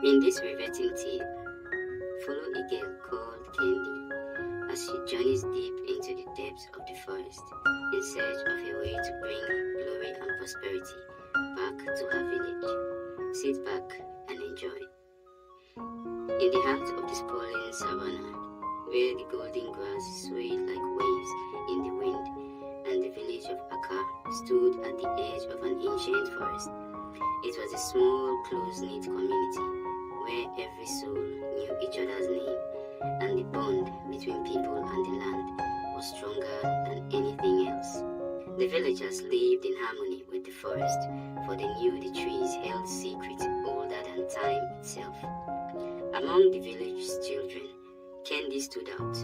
In this riveting tale, follow a girl called Candy as she journeys deep into the depths of the forest in search of a way to bring glory and prosperity back to her village. Sit back and enjoy. In the heart of the sprawling savannah, where the golden grass swayed like waves in the wind, and the village of Akka stood at the edge of an ancient forest, it was a small, close-knit community where every soul knew each other's name, and the bond between people and the land was stronger than anything else. The villagers lived in harmony with the forest, for they knew the trees held secrets older than time itself. Among the village's children, Candy stood out.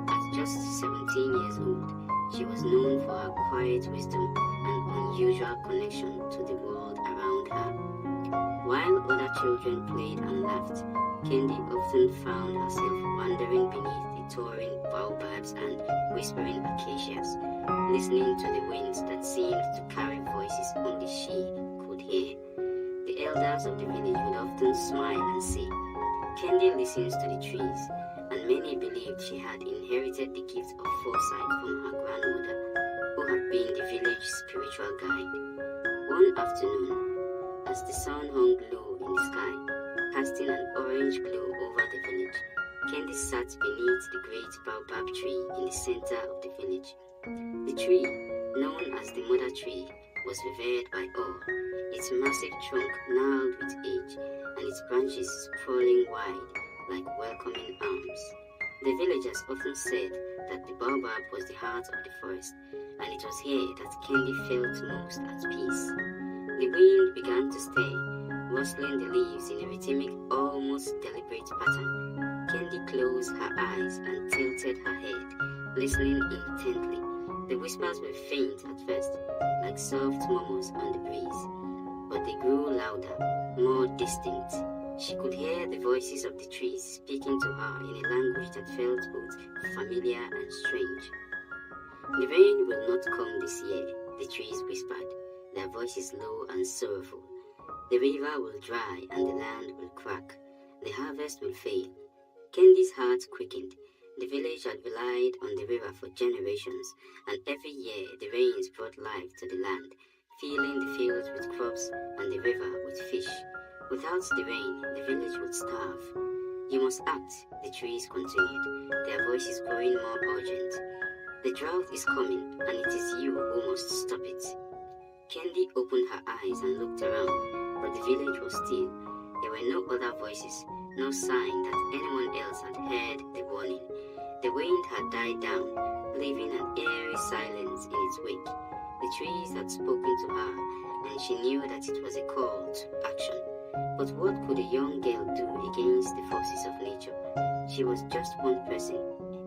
At just 17 years old, she was known for her quiet wisdom and unusual connection to the world around her. While other children played and laughed, Candy often found herself wandering beneath the towering baobabs and whispering acacias, listening to the winds that seemed to carry voices only she could hear. The elders of the village would often smile and say, "Candy listens to the trees," and many believed she had inherited the gift of foresight from her grandmother, who had been the village's spiritual guide. One afternoon, as the sun hung low in the sky, casting an orange glow over the village, Candy sat beneath the great baobab tree in the center of the village. The tree, known as the mother tree, was revered by all, its massive trunk gnarled with age and its branches sprawling wide like welcoming arms. The villagers often said that the baobab was the heart of the forest, and it was here that Candy felt most at peace. The wind began to stir, rustling the leaves in a rhythmic, almost deliberate pattern. Candy closed her eyes and tilted her head, listening intently. The whispers were faint at first, like soft murmurs on the breeze, but they grew louder, more distinct. She could hear the voices of the trees speaking to her in a language that felt both familiar and strange. "The rain will not come this year," the trees whispered, their voices low and sorrowful. "The river will dry and the land will crack. The harvest will fail." Candy's heart quickened. The village had relied on the river for generations, and every year the rains brought life to the land, filling the fields with crops and the river with fish. Without the rain, the village would starve. "You must act," the trees continued, their voices growing more urgent. "The drought is coming, and it is you who must stop it." Candy opened her eyes and looked around, but the village was still. There were no other voices, no sign that anyone else had heard the warning. The wind had died down, leaving an eerie silence in its wake. The trees had spoken to her, and she knew that it was a call to action. But what could a young girl do against the forces of nature? She was just one person,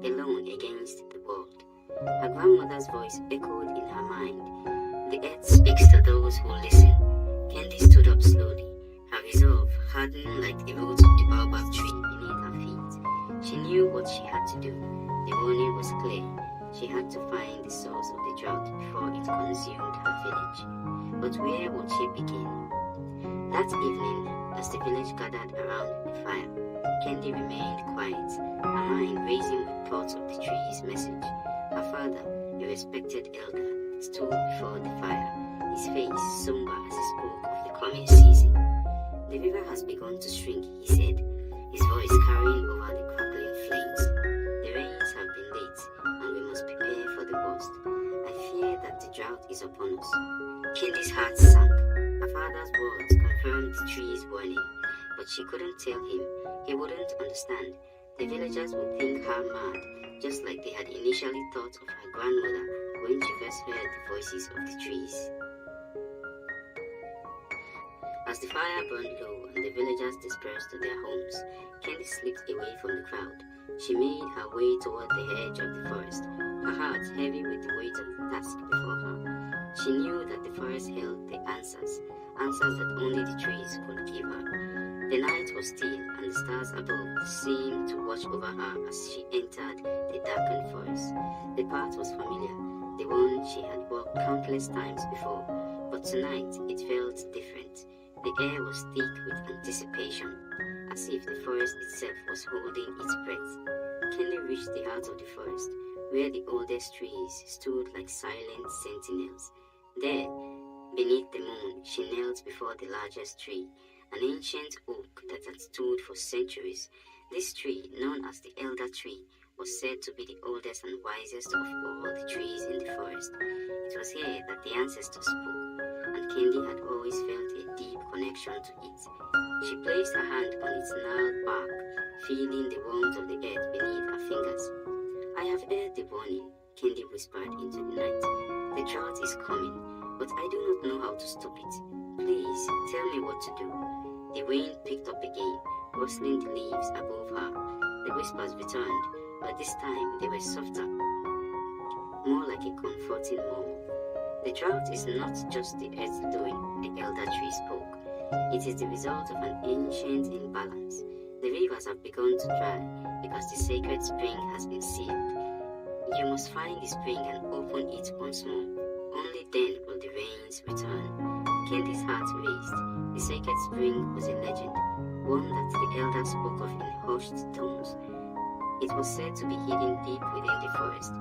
alone against the world. Her grandmother's voice echoed in her mind. "The earth speaks to those who listen." Candy stood up slowly, her resolve hardened like the roots of the baobab tree beneath her feet. She knew what she had to do. The warning was clear. She had to find the source of the drought before it consumed her village. But where would she begin? That evening, as the village gathered around the fire, Candy remained quiet, her mind racing with thoughts of the tree's message. Her father, a respected elder, stood before the fire, his face somber as he spoke of the coming season. "The river has begun to shrink," he said, his voice carrying over the crackling flames. "The rains have been late, and we must prepare for the worst. I fear that the drought is upon us." Candy's heart sank. Her father's words confirmed the tree's warning, but she couldn't tell him. He wouldn't understand. The villagers would think her mad, just like they had initially thought of her grandmother when she first heard the voices of the trees. As the fire burned low and the villagers dispersed to their homes, Candy slipped away from the crowd. She made her way toward the edge of the forest, her heart heavy with the weight of the task before her. She knew that the forest held the answers that only the trees could give her. The night was still, and the stars above seemed to watch over her as she entered the darkened forest. The path was familiar, the one she had walked countless times before, but tonight it felt different. The air was thick with anticipation. as if the forest itself was holding its breath. Candy reached the heart of the forest, where the oldest trees stood like silent sentinels. There, beneath the moon, she knelt before the largest tree, an ancient oak that had stood for centuries. This tree, known as the Elder Tree, was said to be the oldest and wisest of all the trees in the forest. It was here that the ancestors spoke, and Candy had always felt a deep connection to it. She placed her hand on its gnarled bark, feeling the warmth of the earth beneath her fingers. I have heard the warning, Candy whispered into the night. The drought is coming, but I do not know how to stop it. Please, tell me what to do. The wind picked up again, rustling the leaves above her. The whispers returned, but this time they were softer, more like a comforting murmur. The drought is not just the earth doing, the elder tree spoke. It is the result of an ancient imbalance. The rivers have begun to dry because the sacred spring has been sealed. You must find the spring and open it once more. Only then will the rains return. Candy's heart raced. The sacred spring was a legend, one that the elders spoke of in hushed tones. It was said to be hidden deep within the forest,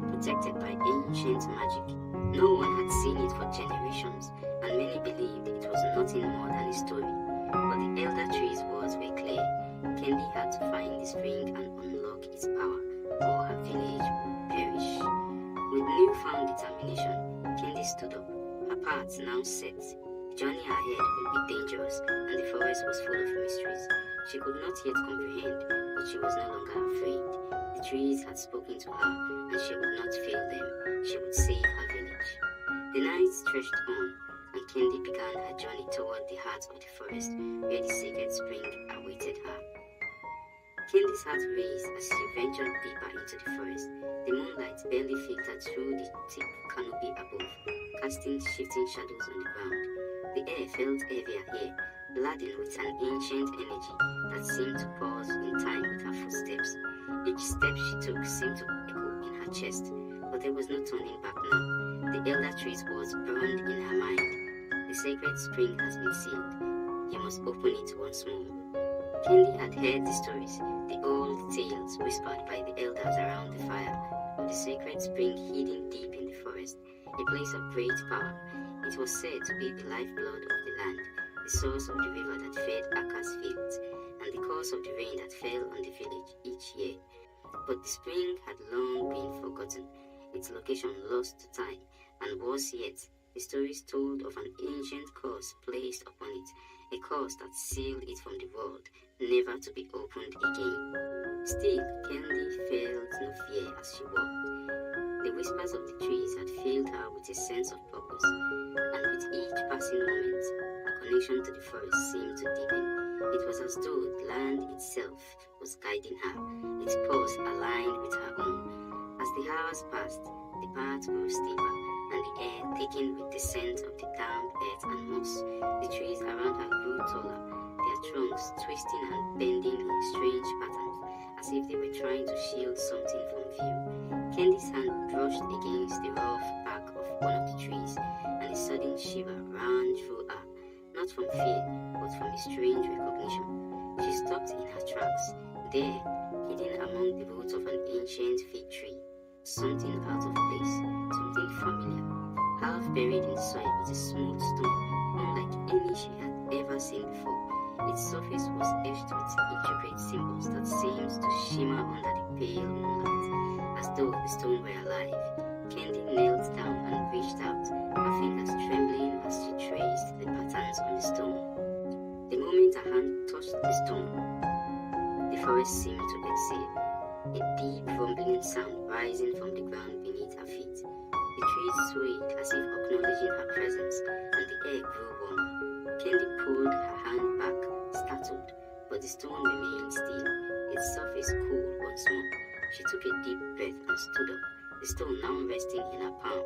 protected by ancient magic. No one had seen it for generations, and many believed it was nothing more than a story. But the elder tree's words were clear. Candy had to find the spring and unlock its power, or her village would perish. With newfound determination, Candy stood up, her path now set. The journey ahead would be dangerous, and the forest was full of mysteries. She could not yet comprehend, but she was no longer afraid. The trees had spoken to her, and she would not fail them. She would save her village. The night stretched on, and Candy began her journey toward the heart of the forest, where the sacred spring awaited her. Candy's heart raced as she ventured deeper into the forest. The moonlight barely filtered through the thick canopy above, casting shifting shadows on the ground. The air felt heavier here, laden with an ancient energy that seemed to pause in time with her footsteps. Each step she took seemed to echo in her chest, but there was no turning back now. The elder tree's words burned in her mind. The sacred spring has been sealed. You must open it once more. Candy had heard the stories, the old tales whispered by the elders around the fire, of the sacred spring hidden deep in the forest, a place of great power. It was said to be the lifeblood of the land, the source of the river that fed Aka's fields, and the cause of the rain that fell on the village each year. But the spring had long been forgotten, its location lost to time, and worse yet, the stories told of an ancient curse placed upon it, a curse that sealed it from the world, never to be opened again. Still, Candy felt no fear as she walked. The whispers of the trees had filled her with a sense of purpose, and with each passing moment, her connection to the forest seemed to deepen. It was as though the land itself was guiding her, its pulse aligned with her own. As the hours passed, the path grew steeper, and the air thickened with the scent of the damp earth and moss. The trees around her grew taller, their trunks twisting and bending in strange patterns, as if they were trying to shield something from view. Candy's hand brushed against the rough bark of one of the trees, and a sudden shiver ran through her, not from fear, but from a strange recognition. She stopped in her tracks. There, hidden among the roots of an ancient fig tree, something out of place, something familiar. Half buried in the soil was a smooth stone, unlike any she had ever seen before. Its surface was etched with intricate symbols that seemed to shimmer under the pale moonlight, as though the stone were alive. Candy knelt down and reached out, her fingers trembling as she traced the patterns on the stone. The moment her hand touched the stone, the forest seemed to exhale, a deep rumbling sound rising from the ground beneath her feet. The trees swayed as if acknowledging her presence, and the air grew warmer. Candy pulled her hand back, startled, but the stone remained still, its surface cool once more. She took a deep breath and stood up, the stone now resting in her palm.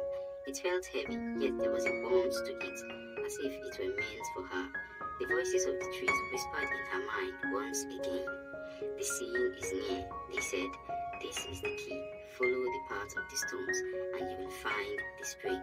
It felt heavy, yet there was a warmth to it, as if it were meant for her. The voices of the trees whispered in her mind once again. The seal is near, they said. This is the key. Follow the path of the stones, and you will find the spring.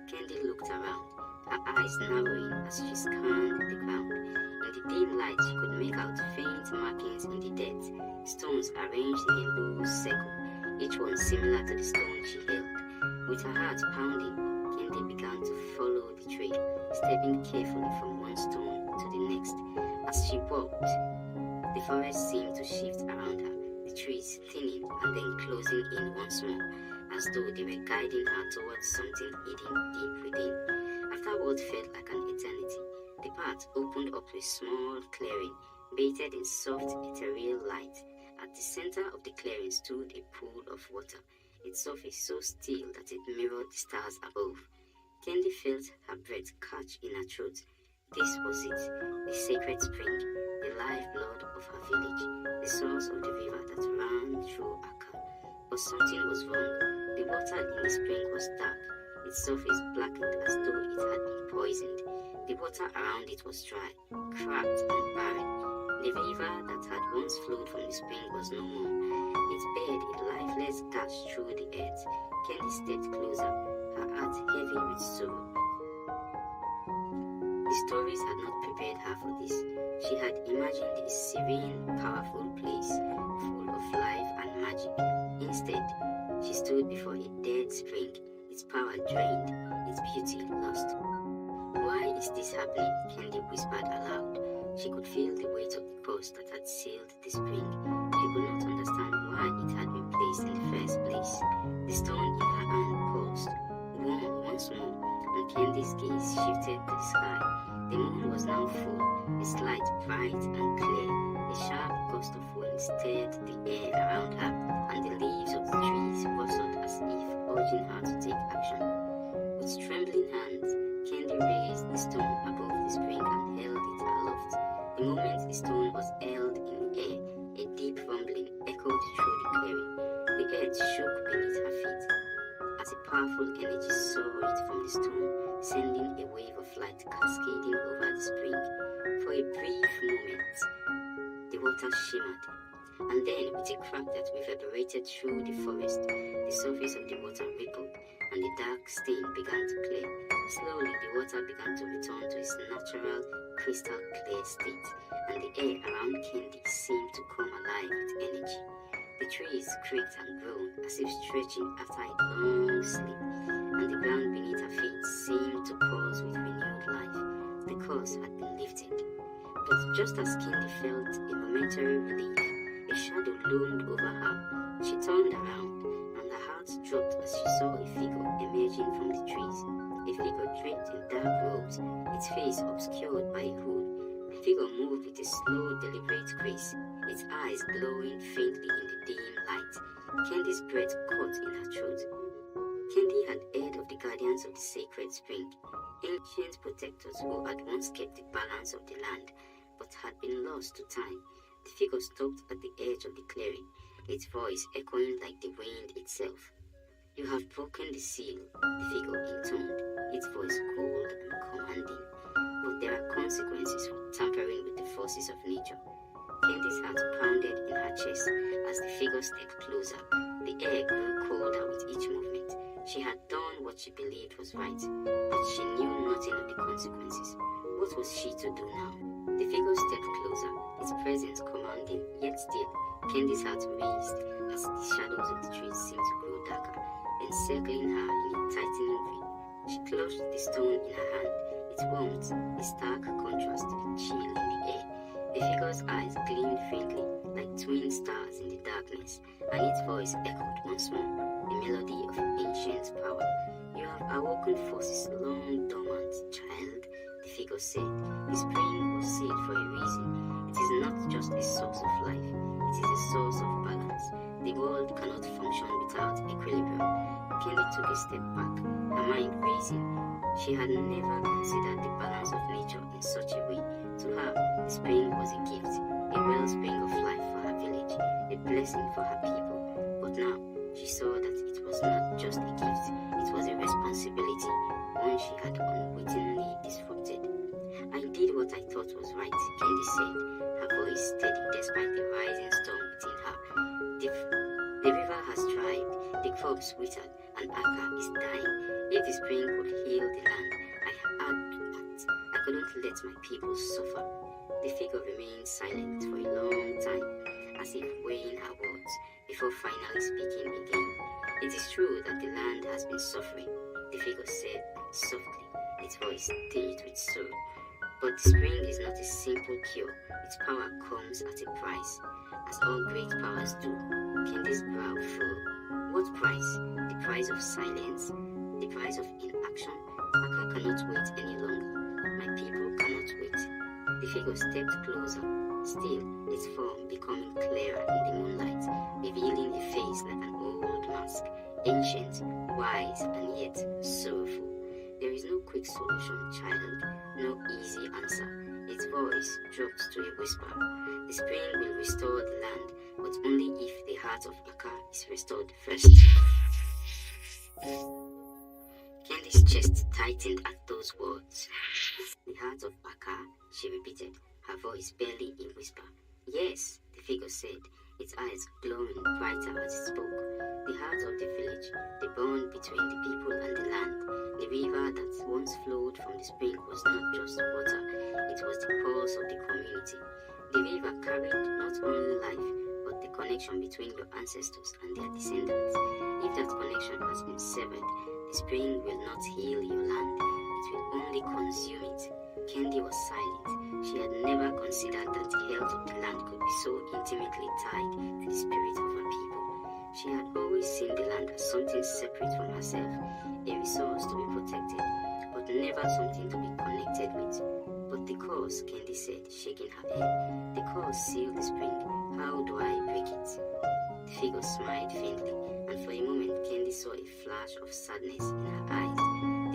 Candy looked around, her eyes narrowing as she scanned the ground. In the dim light, she could make out faint markings in the dirt, stones arranged in a loose circle, each one similar to the stone she held. With her heart pounding, Candy began to follow the trail, stepping carefully from one stone to the next. As she walked, the forest seemed to shift around her, the trees thinning and then closing in once more, as though they were guiding her towards something hidden deep within. After what felt like an eternity, the path opened up to a small clearing, bathed in soft, ethereal light. At the center of the clearing stood a pool of water, its surface so still that it mirrored the stars above. Candy felt her breath catch in her throat. This was it, the sacred spring, the lifeblood of her village, the source of the river that ran through Akka. But something was wrong. The water in the spring was dark, its surface blackened as though it had been poisoned. The water around it was dry, cracked and barren. The river that had once flowed from the spring was no more. It bared a lifeless gash through the earth. Candy stepped closer, her heart heavy with sorrow. The stories had not prepared her for this. She had imagined a serene, powerful place, full of life and magic. Instead, she stood before a dead spring, its power drained, its beauty lost. "Why is this happening?" Candy whispered aloud. She could feel the weight of the curse that had sealed the spring. She could not understand why it had been placed in the first place. The stone in her hand paused, warm once more, and Candy's gaze shifted to the sky. The moon was now full, its light bright and clear. A sharp gust of wind stirred the air around her, and the leaves of the trees rustled as if urging her to take action. With trembling hands, Candy raised the stone above the spring and held it aloft. The moment the stone was held in the air, a deep rumbling echoed through the clearing. The earth shook beneath her feet as a powerful energy soared from the stone, sending a wave of light cascading over the spring. For a brief moment, the water shimmered, and then, with a crack that reverberated through the forest, the surface of the water rippled, and the dark stain began to clear. Slowly, the water began to return to its natural, crystal clear state, and the air around Candy seemed to come alive with energy. The trees creaked and groaned as if stretching after a long sleep, and the ground beneath her feet seemed to pulse with renewed life. The curse had been lifted. But just as Candy felt a momentary relief, a shadow loomed over her. She turned around, and her heart dropped as she saw a figure emerging from the trees. A figure draped in dark robes, its face obscured by a hood. The figure moved with a slow, deliberate grace, its eyes glowing faintly in the dim light. Candy's breath caught in her throat. Candy had heard of the guardians of the sacred spring, ancient protectors who had once kept the balance of the land, but had been lost to time. The figure stopped at the edge of the clearing, its voice echoing like the wind itself. "You have broken the seal," the figure intoned, its voice cold and commanding. "But there are consequences for tampering with the forces of nature." Candy's heart pounded in her chest as the figure stepped closer. The air grew colder with each movement. She had done what she believed was right, but she knew nothing of the consequences. What was she to do now? The figure stepped closer, its presence commanding, yet still. Candy's heart raced as the shadows of the trees seemed to grow darker, encircling her in a tightening grip. She clutched the stone in her hand, its warmth a stark contrast to the chill in the air. The figure's eyes gleamed faintly, like twin stars in the darkness, and its voice echoed once more, the melody of ancient power. "You have awoken forces long dormant, child," the figure said. "The spring was sealed for a reason. It is not just a source of life, it is a source of balance. The world cannot function without equilibrium." Candy took a step back, her mind racing. She had never considered the balance of nature in such a way. To her, the spring was a gift, a wellspring of life for her village, a blessing for her people. But now, she saw that it was not just a gift, it was a responsibility, one she had unwittingly disrupted. "I did what I thought was right," Candy said, her voice steady despite the rising storm within her. The river has dried, the crops withered, and Akka is dying. If the spring could heal the land, I had to act. I couldn't let my people suffer. The figure remained silent for a long before finally speaking again. It is true that the land has been suffering, the figure said softly, its voice tinged with sorrow. But the spring is not a simple cure. Its power comes at a price, as all great powers do. Candy's brow furrowed. What price? The price of silence? The price of inaction? Aka cannot wait any longer. My people cannot wait. The figure stepped closer, still its form becoming clearer in the moonlight, revealing a face like an old mask, ancient, wise, and yet sorrowful. There is no quick solution, child, no easy answer. Its voice dropped to a whisper. The spring will restore the land, but only if the heart of Aka is restored first. Candy's chest tightened at those words. The heart of Aka, she repeated, her voice barely a whisper. Yes, the figure said, its eyes glowing brighter as it spoke. The heart of the village, the bond between the people and the land. The river that once flowed from the spring was not just water, it was the pulse of the community. The river carried not only life, but the connection between your ancestors and their descendants. If that connection has been severed, the spring will not heal your land, it will only consume it. Candy was silent. She had never considered that the health of the land could be so intimately tied to the spirit of her people. She had always seen the land as something separate from herself, a resource to be protected, but never something to be connected with. But the cause, Candy said, shaking her head, the cause sealed the spring. How do I break it? The figure smiled faintly, and for a moment Candy saw a flash of sadness in her eyes.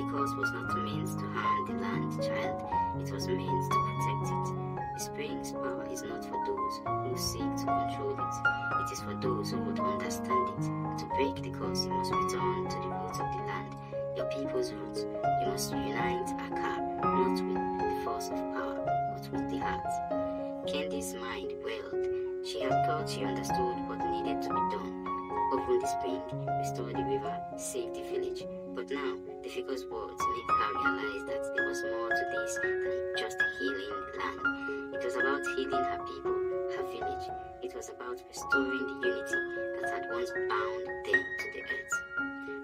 The cause was not meant to harm the land, child. It was meant to protect it. The spring's power is not for those who seek to control it. It is for those who would understand it. To break the cause, you must return to the roots of the land, your people's roots. You must unite Aka, not with the force of power, but with the heart. Candy's mind whirled. She had thought she understood what needed to be done. Open the spring, restore the river, save the village. But now, the figure's words made her realize that there was more to this than just healing the land. It was about healing her people, her village. It was about restoring the unity that had once bound them to the earth.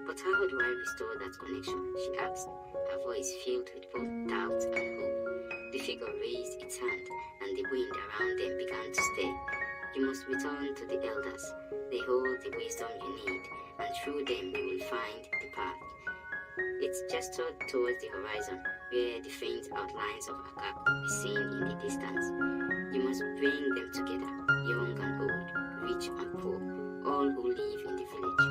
But how do I restore that connection? She asked, her voice filled with both doubt and hope. The figure raised its hand, and the wind around them began to stir. You must return to the elders. They hold the wisdom you need, and through them you will find the path. It gestured towards the horizon, where the faint outlines of Aka could be seen in the distance. You must bring them together, young and old, rich and poor, all who live in the village.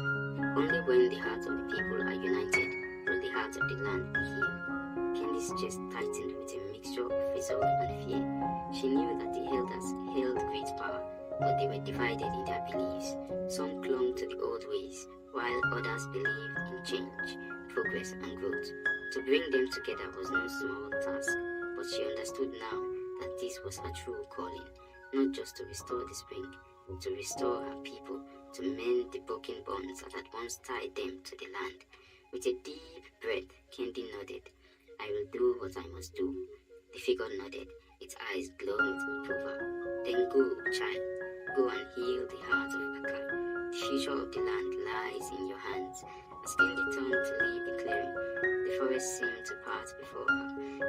Only when the hearts of the people are united will the hearts of the land be healed. Candy's chest tightened with a mixture of resolve and fear. She knew that the elders held great power, but they were divided in their beliefs. Some clung to the old ways, while others believed in change, progress, and growth. To bring them together was no small task, but she understood now that this was her true calling, not just to restore the spring, but to restore her people, to mend the broken bonds that had once tied them to the land. With a deep breath, Candy nodded. I will do what I must do. The figure nodded, its eyes glowing with approval. Then go, child. Go and heal the heart of Aka. The future of the land lies in your hands. As Candy turned to leave the clearing, the forest seemed to part before her.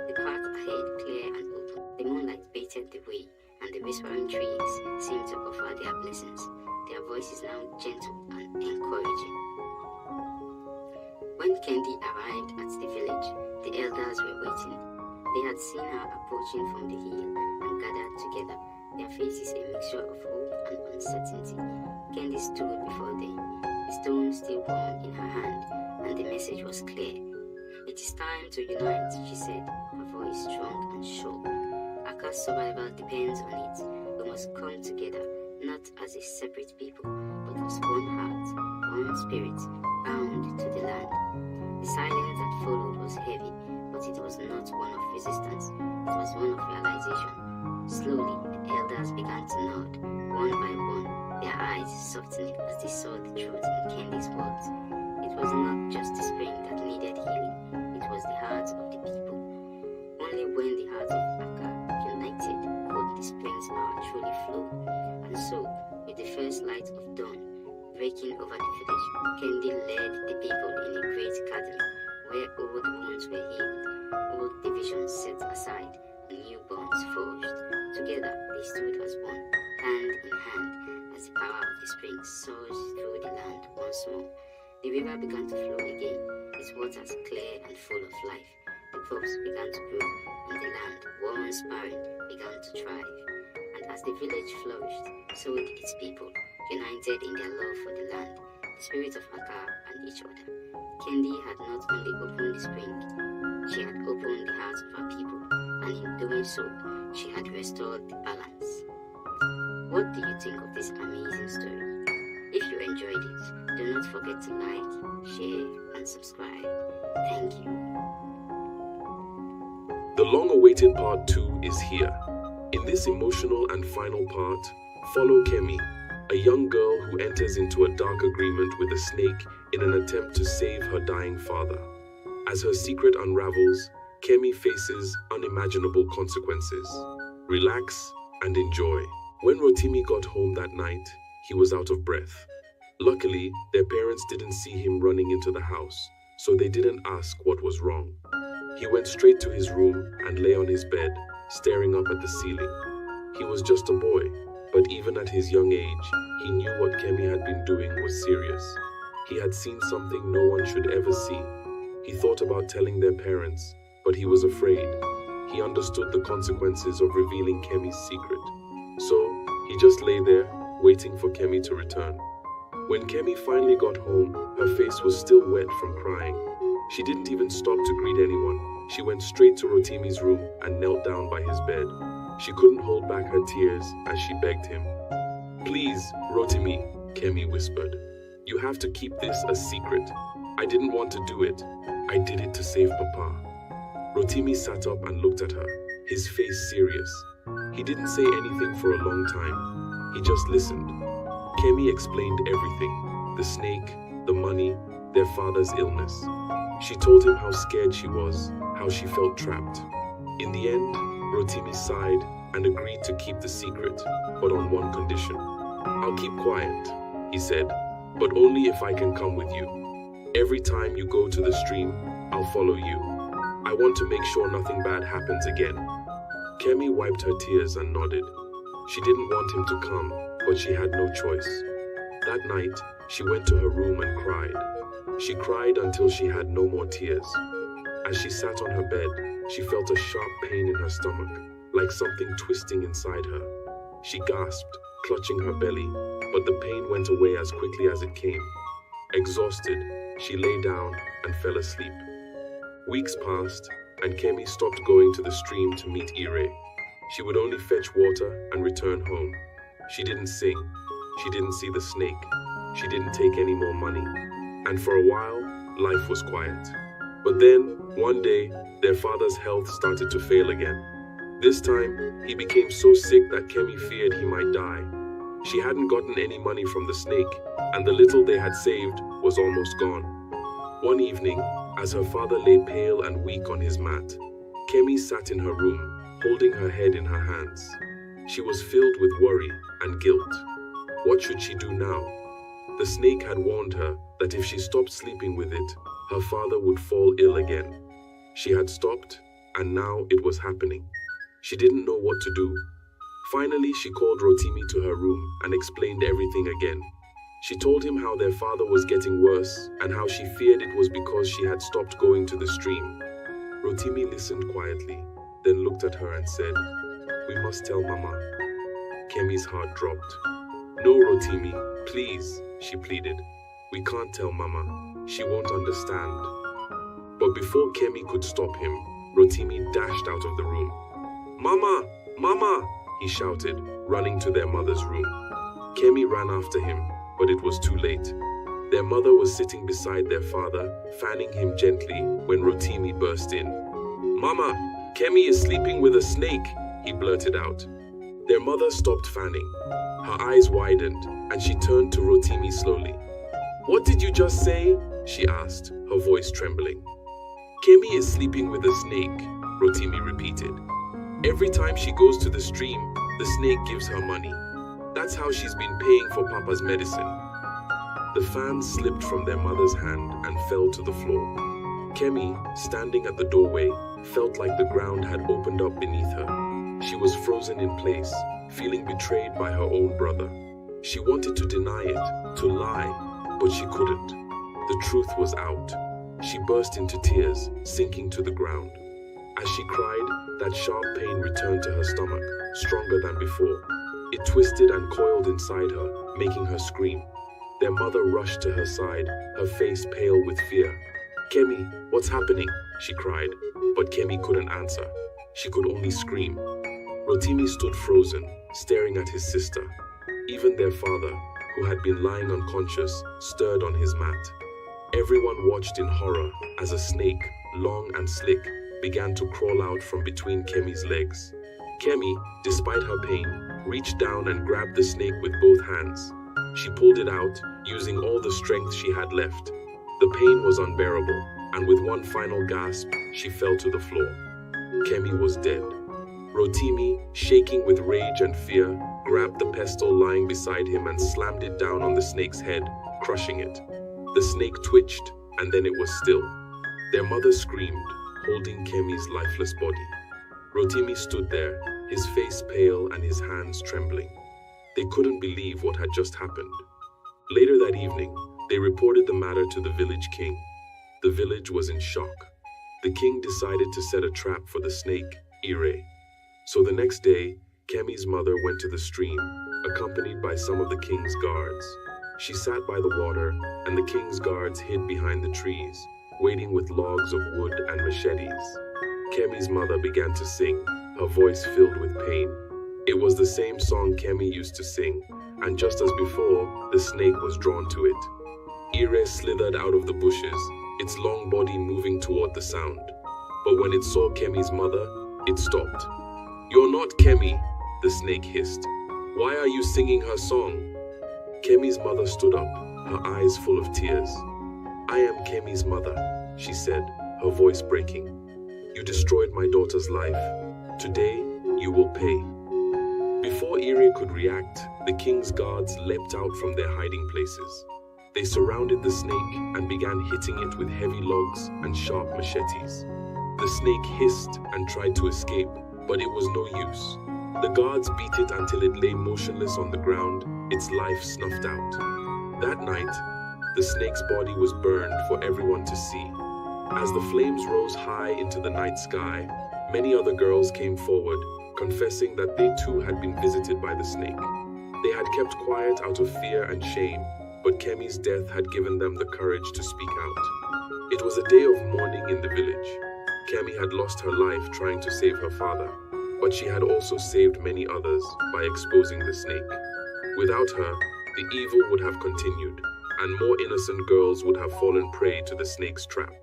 The path ahead clear and open. The moonlight baited the way, and the whispering trees seemed to offer their blessings, their voices now gentle and encouraging. When Candy arrived at the village, the elders were waiting. They had seen her approaching from the hill and gathered together, their faces a mixture of hope and uncertainty. Candy stood before them, the stone still warm in her hand, and the message was clear. It is time to unite, she said, her voice strong and sure. Aka's survival depends on it. We must come together, not as a separate people, but as one heart, one spirit, bound to the land. The silence that followed was heavy, but it was not one of resistance, it was one of realization. Slowly, the elders began to nod, one by one, their eyes softening as they saw the truth in Candy's words. It was not just the spring that needed healing, it was the hearts of the people. Only when the hearts of Aka united could the spring's power truly flow. And so, with the first light of dawn, breaking over the village, Kendi led the people in a great gathering where old wounds were healed, old divisions set aside, and new bonds forged. Together they stood as one, hand in hand, as the power of the spring surged through the land once more. The river began to flow again, its waters clear and full of life. The crops began to grow, and the land, once barren, began to thrive. And as the village flourished, so did its people, united in their love for the land, the spirit of Akar and each other. Kendi had not only opened the spring, she had opened the hearts of her people, and in doing so, she had restored the balance. What do you think of this amazing story? If you enjoyed it, do not forget to like, share, and subscribe. Thank you. The long-awaited part 2 is here. In this emotional and final part, follow Kemi, a young girl who enters into a dark agreement with a snake in an attempt to save her dying father. As her secret unravels, Kemi faces unimaginable consequences. Relax and enjoy. When Rotimi got home that night, he was out of breath. Luckily, their parents didn't see him running into the house, so they didn't ask what was wrong. He went straight to his room and lay on his bed, staring up at the ceiling. He was just a boy, but even at his young age, he knew what Kemi had been doing was serious. He had seen something no one should ever see. He thought about telling their parents, but he was afraid. He understood the consequences of revealing Kemi's secret. So, he just lay there, waiting for Kemi to return. When Kemi finally got home, her face was still wet from crying. She didn't even stop to greet anyone. She went straight to Rotimi's room and knelt down by his bed. She couldn't hold back her tears as she begged him. "Please, Rotimi," Kemi whispered. "You have to keep this a secret. I didn't want to do it. I did it to save Papa." Rotimi sat up and looked at her, his face serious. He didn't say anything for a long time. He just listened. Kemi explained everything: the snake, the money, their father's illness. She told him how scared she was, how she felt trapped. In the end, Rotimi sighed and agreed to keep the secret, but on one condition. "I'll keep quiet," he said, "but only if I can come with you. Every time you go to the stream, I'll follow you. I want to make sure nothing bad happens again." Kemi wiped her tears and nodded. She didn't want him to come, but she had no choice. That night, she went to her room and cried. She cried until she had no more tears. As she sat on her bed, she felt a sharp pain in her stomach, like something twisting inside her. She gasped, clutching her belly, but the pain went away as quickly as it came. Exhausted, she lay down and fell asleep. Weeks passed, and Kemi stopped going to the stream to meet Ire. She would only fetch water and return home. She didn't sing. She didn't see the snake. She didn't take any more money. And for a while, life was quiet. But then, one day, their father's health started to fail again. This time, he became so sick that Kemi feared he might die. She hadn't gotten any money from the snake, and the little they had saved was almost gone. One evening, as her father lay pale and weak on his mat, Kemi sat in her room, holding her head in her hands. She was filled with worry and guilt. What should she do now? The snake had warned her that if she stopped sleeping with it, her father would fall ill again. She had stopped, and now it was happening. She didn't know what to do. Finally, she called Rotimi to her room and explained everything again. She told him how their father was getting worse and how she feared it was because she had stopped going to the stream. Rotimi listened quietly, then looked at her and said, "We must tell Mama." Kemi's heart dropped. "No, Rotimi, please," she pleaded. "We can't tell Mama. She won't understand." But before Kemi could stop him, Rotimi dashed out of the room. "Mama! Mama!" he shouted, running to their mother's room. Kemi ran after him, but it was too late. Their mother was sitting beside their father, fanning him gently when Rotimi burst in. "Mama, Kemi is sleeping with a snake," he blurted out. Their mother stopped fanning. Her eyes widened, and she turned to Rotimi slowly. "What did you just say?" she asked, her voice trembling. "Kemi is sleeping with a snake," Rotimi repeated. "Every time she goes to the stream, the snake gives her money. That's how she's been paying for Papa's medicine." The fans slipped from their mother's hand and fell to the floor. Kemi, standing at the doorway, felt like the ground had opened up beneath her. She was frozen in place, feeling betrayed by her own brother. She wanted to deny it, to lie, but she couldn't. The truth was out. She burst into tears, sinking to the ground. As she cried, that sharp pain returned to her stomach, stronger than before. It twisted and coiled inside her, making her scream. Their mother rushed to her side, her face pale with fear. "Kemi, what's happening?" she cried, but Kemi couldn't answer. She could only scream. Rotimi stood frozen, staring at his sister. Even their father, who had been lying unconscious, stirred on his mat. Everyone watched in horror as a snake, long and slick, began to crawl out from between Kemi's legs. Kemi, despite her pain, reached down and grabbed the snake with both hands. She pulled it out, using all the strength she had left. The pain was unbearable, and with one final gasp, she fell to the floor. Kemi was dead. Rotimi, shaking with rage and fear, grabbed the pestle lying beside him and slammed it down on the snake's head, crushing it. The snake twitched, and then it was still. Their mother screamed, holding Kemi's lifeless body. Rotimi stood there, his face pale and his hands trembling. They couldn't believe what had just happened. Later that evening, they reported the matter to the village king. The village was in shock. The king decided to set a trap for the snake, Ire. So the next day, Kemi's mother went to the stream, accompanied by some of the king's guards. She sat by the water, and the king's guards hid behind the trees, waiting with logs of wood and machetes. Kemi's mother began to sing, her voice filled with pain. It was the same song Kemi used to sing, and just as before, the snake was drawn to it. Ire slithered out of the bushes, its long body moving toward the sound. But when it saw Kemi's mother, it stopped. "You're not Kemi," the snake hissed. "Why are you singing her song?" Kemi's mother stood up, her eyes full of tears. "I am Kemi's mother," she said, her voice breaking. "You destroyed my daughter's life. Today, you will pay." Before Ire could react, the king's guards leapt out from their hiding places. They surrounded the snake and began hitting it with heavy logs and sharp machetes. The snake hissed and tried to escape, but it was no use. The guards beat it until it lay motionless on the ground, its life snuffed out. That night, the snake's body was burned for everyone to see. As the flames rose high into the night sky, many other girls came forward, confessing that they too had been visited by the snake. They had kept quiet out of fear and shame, but Kemi's death had given them the courage to speak out. It was a day of mourning in the village. Kemi had lost her life trying to save her father, but she had also saved many others by exposing the snake. Without her, the evil would have continued, and more innocent girls would have fallen prey to the snake's trap.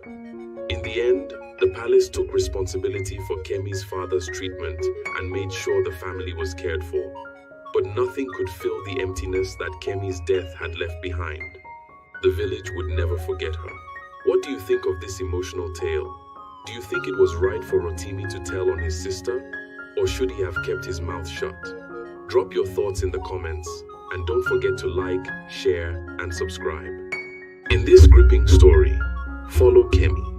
In the end, the palace took responsibility for Kemi's father's treatment and made sure the family was cared for. But nothing could fill the emptiness that Kemi's death had left behind. The village would never forget her. What do you think of this emotional tale? Do you think it was right for Rotimi to tell on his sister, or should he have kept his mouth shut? Drop your thoughts in the comments, and don't forget to like, share, and subscribe. In this gripping story, follow Kemi,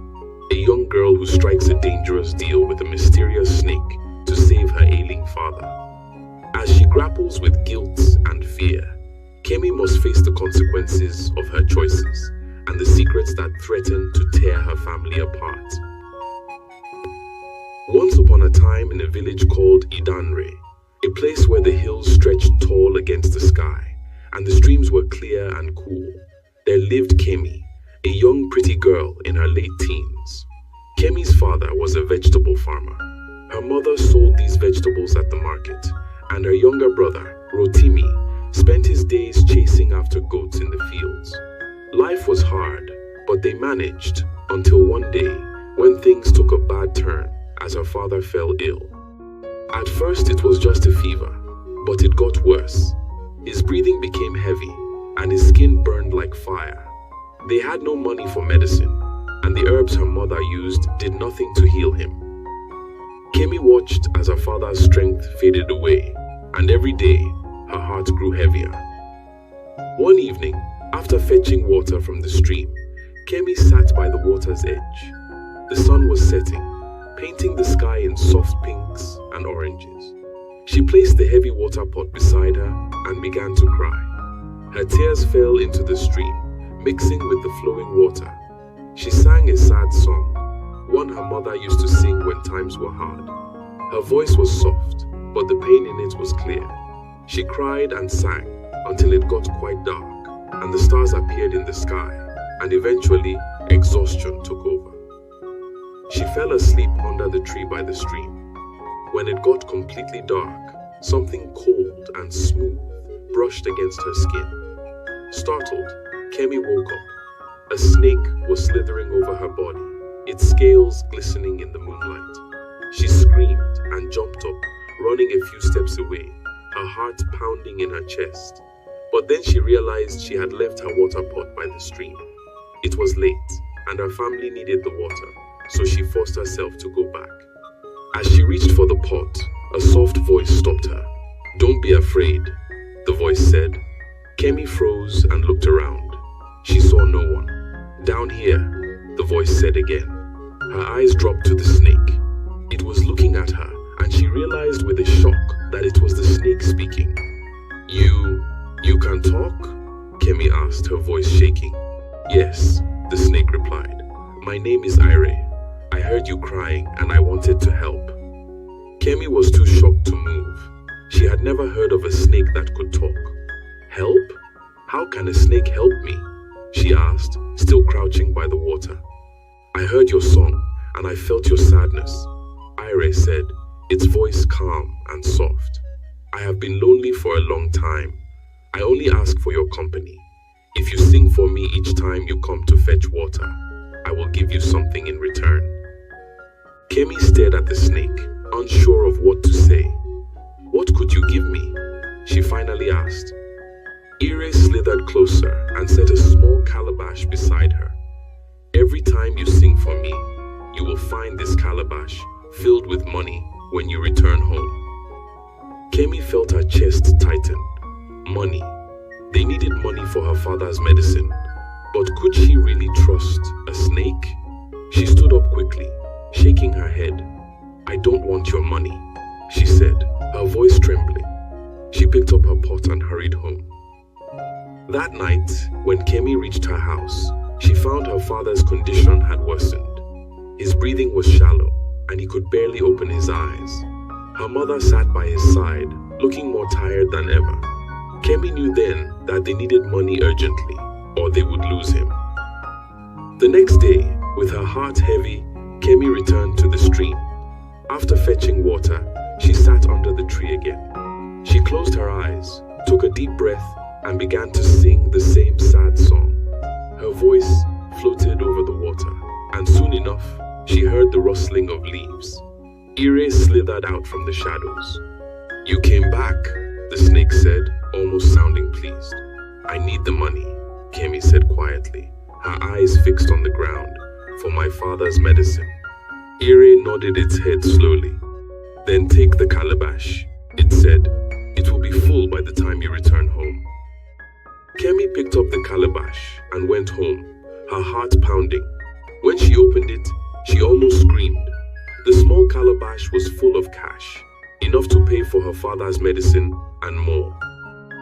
a young girl who strikes a dangerous deal with a mysterious snake to save her ailing father. As she grapples with guilt and fear, Kemi must face the consequences of her choices and the secrets that threaten to tear her family apart. Once upon a time in a village called Idanre, a place where the hills stretched tall against the sky and the streams were clear and cool, there lived Kemi, a young pretty girl in her late teens. Kemi's father was a vegetable farmer. Her mother sold these vegetables at the market, and her younger brother, Rotimi, spent his days chasing after goats in the fields. Life was hard, but they managed until one day when things took a bad turn as her father fell ill. At first it was just a fever, but it got worse. His breathing became heavy, and his skin burned like fire. They had no money for medicine, and the herbs her mother used did nothing to heal him. Kemi watched as her father's strength faded away, and every day her heart grew heavier. One evening, After fetching water from the stream, Kemi sat by the water's edge. The sun was setting, painting the sky in soft pinks and oranges. She placed the heavy water pot beside her and began to cry. Her tears fell into the stream, mixing with the flowing water. She sang a sad song, one her mother used to sing when times were hard. Her voice was soft, but the pain in it was clear. She cried and sang until it got quite dark, and the stars appeared in the sky, and eventually exhaustion took over. She fell asleep under the tree by the stream. When it got completely dark, something cold and smooth brushed against her skin. Startled, Kemi woke up. A snake was slithering over her body, its scales glistening in the moonlight. She screamed and jumped up, running a few steps away, her heart pounding in her chest. But then she realized she had left her water pot by the stream. It was late, and her family needed the water, so she forced herself to go back. As she reached for the pot, a soft voice stopped her. "Don't be afraid," the voice said. Kemi froze and looked around. She saw no one. "Down here," the voice said again. Her eyes dropped to the snake. It was looking at her, and she realized with a shock that it was the snake speaking. You can talk?" Kemi asked, her voice shaking. "Yes," the snake replied. "My name is Ire. I heard you crying and I wanted to help." Kemi was too shocked to move. She had never heard of a snake that could talk. "Help? How can a snake help me?" she asked, still crouching by the water. "I heard your song and I felt your sadness," Ire said, its voice calm and soft. "I have been lonely for a long time. I only ask for your company. If you sing for me each time you come to fetch water, I will give you something in return." Kemi stared at the snake, unsure of what to say. "What could you give me?" she finally asked. Ire slithered closer and set a small calabash beside her. "Every time you sing for me, you will find this calabash filled with money when you return home." Kemi felt her chest tighten. Money. They needed money for her father's medicine. But could she really trust a snake? She stood up quickly, shaking her head. "I don't want your money," she said, her voice trembling. She picked up her pot and hurried home. That night, when Kemi reached her house, she found her father's condition had worsened. His breathing was shallow, and he could barely open his eyes. Her mother sat by his side, looking more tired than ever. Kemi knew then that they needed money urgently, or they would lose him. The next day, with her heart heavy, Kemi returned to the stream. After fetching water, she sat under the tree again. She closed her eyes, took a deep breath, and began to sing the same sad song. Her voice floated over the water, and soon enough, she heard the rustling of leaves. Ire slithered out from the shadows. "You came back," the snake said, almost sounding pleased. "I need the money," Kemi said quietly, her eyes fixed on the ground, "for my father's medicine." Ire nodded its head slowly. "Then take the calabash," it said. "It will be full by the time you return home." Kemi picked up the calabash and went home, her heart pounding. When she opened it, she almost screamed. The small calabash was full of cash, enough to pay for her father's medicine and more.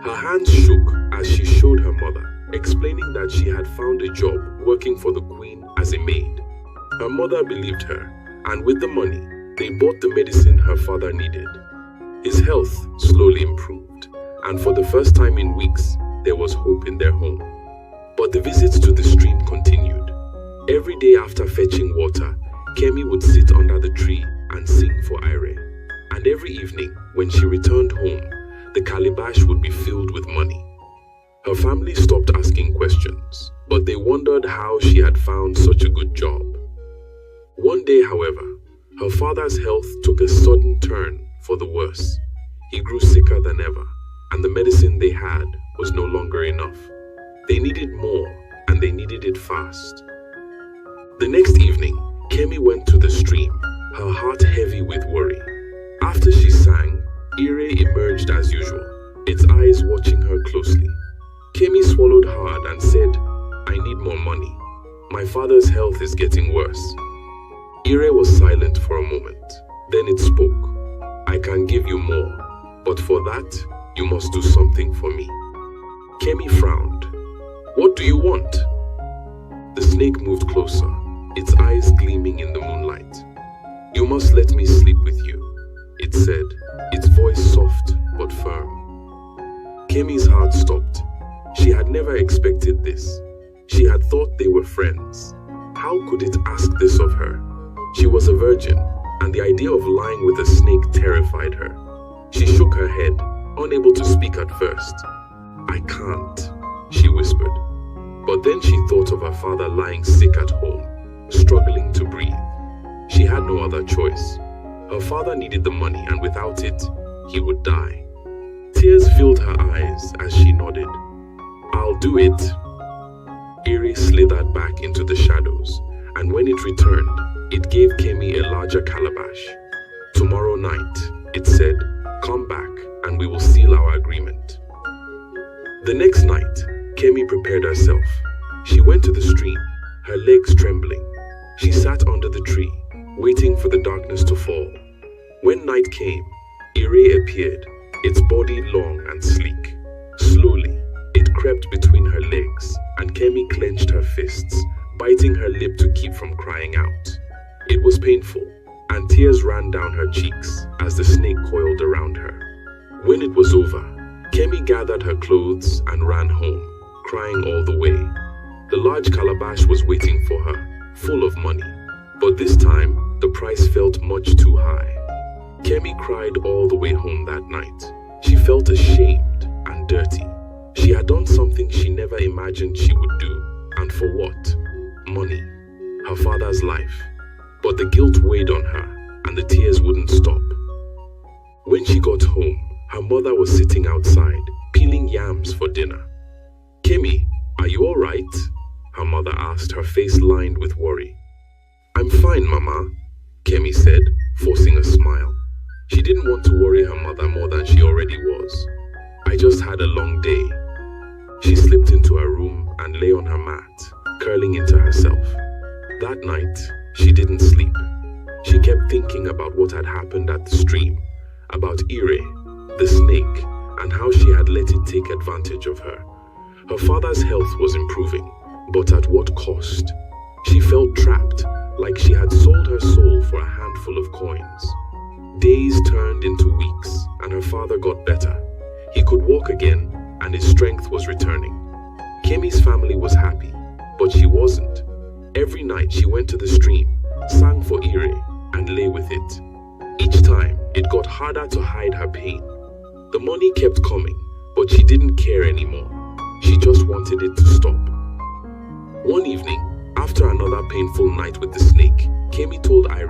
Her hands shook as she showed her mother, explaining that she had found a job working for the queen as a maid. Her mother believed her, and with the money, they bought the medicine her father needed. His health slowly improved, and for the first time in weeks, there was hope in their home. But the visits to the stream continued. Every day after fetching water, Kemi would sit under the tree and sing for Ire. And every evening, when she returned home, the calabash would be filled with money. Her family stopped asking questions, but they wondered how she had found such a good job. One day, however, her father's health took a sudden turn for the worse. He grew sicker than ever, and the medicine they had was no longer enough. They needed more, and they needed it fast. The next evening, Kemi went to the stream, her heart heavy with worry. After she sang, Ire emerged as usual, its eyes watching her closely. Kemi swallowed hard and said, I need more money. My father's health is getting worse. Ire was silent for a moment. Then it spoke. I can give you more, but for that, you must do something for me. Kemi frowned. What do you want? The snake moved closer, its eyes gleaming in the moonlight. You must let me sleep with you, it said, its voice soft but firm. Kemi's heart stopped. She had never expected this. She had thought they were friends. How could it ask this of her? She was a virgin, and the idea of lying with a snake terrified her. She shook her head, unable to speak at first. I can't, she whispered. But then she thought of her father lying sick at home, struggling to breathe. She had no other choice. Her father needed the money, and without it, he would die. Tears filled her eyes as she nodded. I'll do it. Ire slithered back into the shadows, and when it returned, it gave Kemi a larger calabash. Tomorrow night, it said, come back and we will seal our agreement. The next night, Kemi prepared herself. She went to the stream, her legs trembling. She sat under the tree, waiting for the darkness to fall. When night came, Ire appeared, its body long and sleek. Slowly, it crept between her legs, and Kemi clenched her fists, biting her lip to keep from crying out. It was painful, and tears ran down her cheeks as the snake coiled around her. When it was over, Kemi gathered her clothes and ran home, crying all the way. The large calabash was waiting for her, full of money, but this time the price felt much too high. Kemi cried all the way home that night. She felt ashamed and dirty. She had done something she never imagined she would do, and for what? Money, her father's life. But the guilt weighed on her, and the tears wouldn't stop. When she got home, her mother was sitting outside, peeling yams for dinner. Kemi, are you all right? Her mother asked, her face lined with worry. I'm fine, Mama, Kemi said, forcing a smile. She didn't want to worry her mother more than she already was. I just had a long day. She slipped into her room and lay on her mat, curling into herself. That night, she didn't sleep. She kept thinking about what had happened at the stream, about Ire, the snake, and how she had let it take advantage of her. Her father's health was improving, but at what cost? She felt trapped, like she had sold her soul for a handful of coins. Days turned into weeks, and her father got better. He could walk again, and his strength was returning. Kemi's family was happy, but she wasn't. Every night she went to the stream, sang for Ire, and lay with it. Each time, it got harder to hide her pain. The money kept coming, but she didn't care anymore. She just wanted it to stop. One evening, after another painful night with the snake, Kemi told Ire,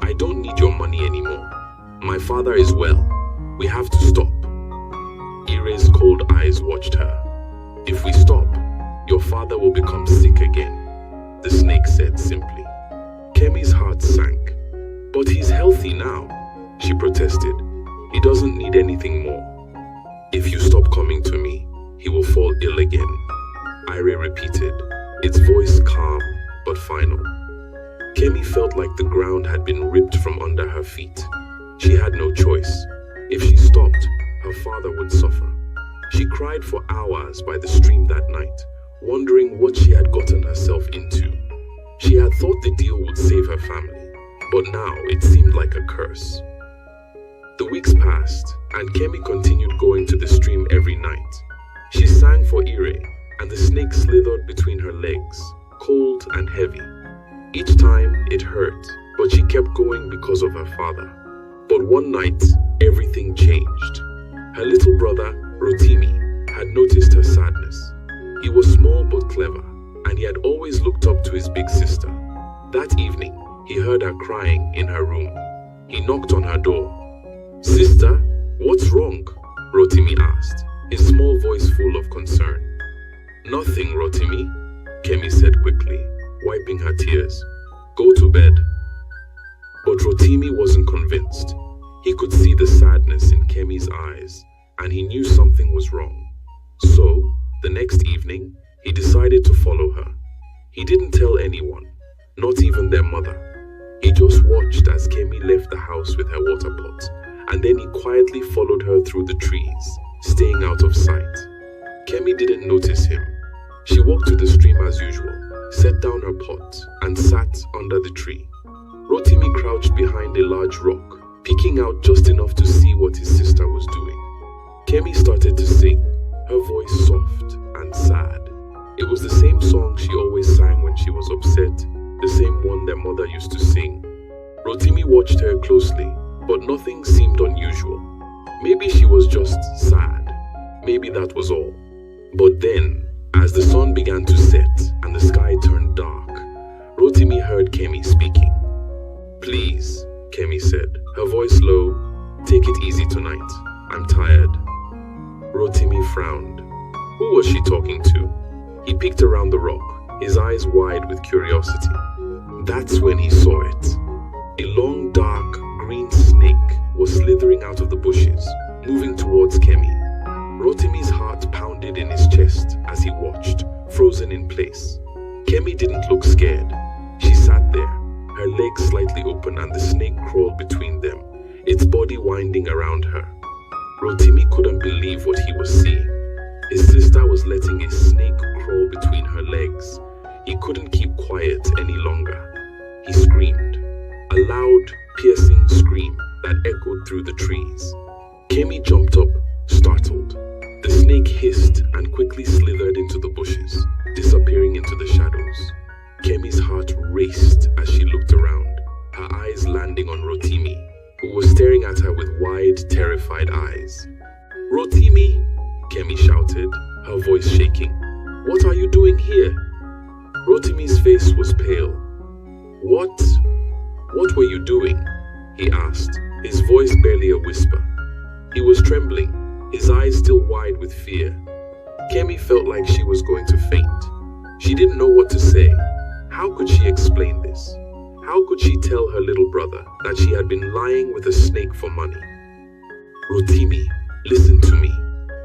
I don't need your money anymore. My father is well. We have to stop. Ire's cold eyes watched her. If we stop, your father will become sick again, the snake said simply. Kemi's heart sank. But he's healthy now, she protested. He doesn't need anything more. If you stop coming to me, he will fall ill again, Ire repeated, its voice calm but final. Kemi felt like the ground had been ripped from under her feet. She had no choice. If she stopped, her father would suffer. She cried for hours by the stream that night, wondering what she had gotten herself into. She had thought the deal would save her family, but now it seemed like a curse. The weeks passed, and Kemi continued going to the stream every night. She sang for Ire, and the snake slithered between her legs, cold and heavy. Each time it hurt, but she kept going because of her father. But one night, everything changed. Her little brother, Rotimi, had noticed her sadness. He was small but clever, and he had always looked up to his big sister. That evening, he heard her crying in her room. He knocked on her door. Sister, what's wrong? Rotimi asked, his small voice full of concern. Nothing, Rotimi, Kemi said quickly, wiping her tears. Go to bed. But Rotimi wasn't convinced. He could see the sadness in Kemi's eyes, and he knew something was wrong. So, next evening, he decided to follow her. He didn't tell anyone, not even their mother. He just watched as Kemi left the house with her water pot, and then he quietly followed her through the trees, staying out of sight. Kemi didn't notice him. She walked to the stream as usual, set down her pot, and sat under the tree. Rotimi crouched behind a large rock, peeking out just enough to see what his sister was doing. Kemi started to sing, her voice soft and sad. It was the same song she always sang when she was upset, the same one their mother used to sing. Rotimi watched her closely, but nothing seemed unusual. Maybe she was just sad. Maybe that was all. But then, as the sun began to set and the sky turned dark, Rotimi heard Kemi speaking. "Please," Kemi said, her voice low, "take it easy tonight. I'm tired." Rotimi frowned. Who was she talking to? He peeked around the rock, his eyes wide with curiosity. That's when he saw it. A long, dark, green snake was slithering out of the bushes, moving towards Kemi. Rotimi's heart pounded in his chest as he watched, frozen in place. Kemi didn't look scared. She sat there, her legs slightly open and the snake crawled between them, its body winding around her. Rotimi couldn't believe what he was seeing. His sister was letting a snake crawl between her legs. He couldn't keep quiet any longer. He screamed, a loud, piercing scream that echoed through the trees. Kemi jumped up, startled. The snake hissed and quickly slithered into the bushes, disappearing into the shadows. Kemi's heart raced as she looked around, her eyes landing on Rotimi, who was staring at her with wide, terrified eyes. "Rotimi!" Kemi shouted, her voice shaking. "What are you doing here?" Rotimi's face was pale. What were you doing?" he asked, his voice barely a whisper. He was trembling, his eyes still wide with fear. Kemi felt like she was going to faint. She didn't know what to say. How could she explain this? How could she tell her little brother that she had been lying with a snake for money? "Rotimi, listen to me,"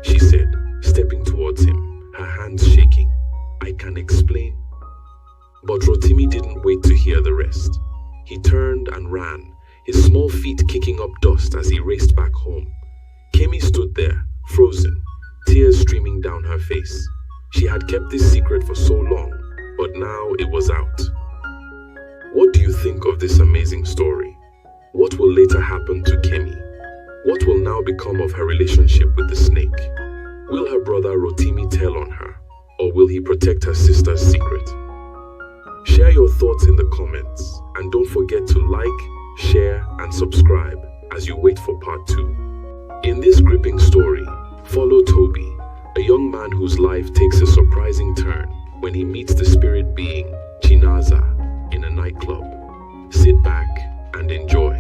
she said, stepping towards him, her hands shaking. "I can explain." But Rotimi didn't wait to hear the rest. He turned and ran, his small feet kicking up dust as he raced back home. Kemi stood there, frozen, tears streaming down her face. She had kept this secret for so long, but now it was out. What do you think of this amazing story? What will later happen to Kemi? What will now become of her relationship with the snake? Will her brother Rotimi tell on her, or will he protect her sister's secret? Share your thoughts in the comments, and don't forget to like, share, and subscribe as you wait for part 2. In this gripping story, follow Toby, a young man whose life takes a surprising turn when he meets the spirit being Chinaza in a nightclub. Sit back and enjoy.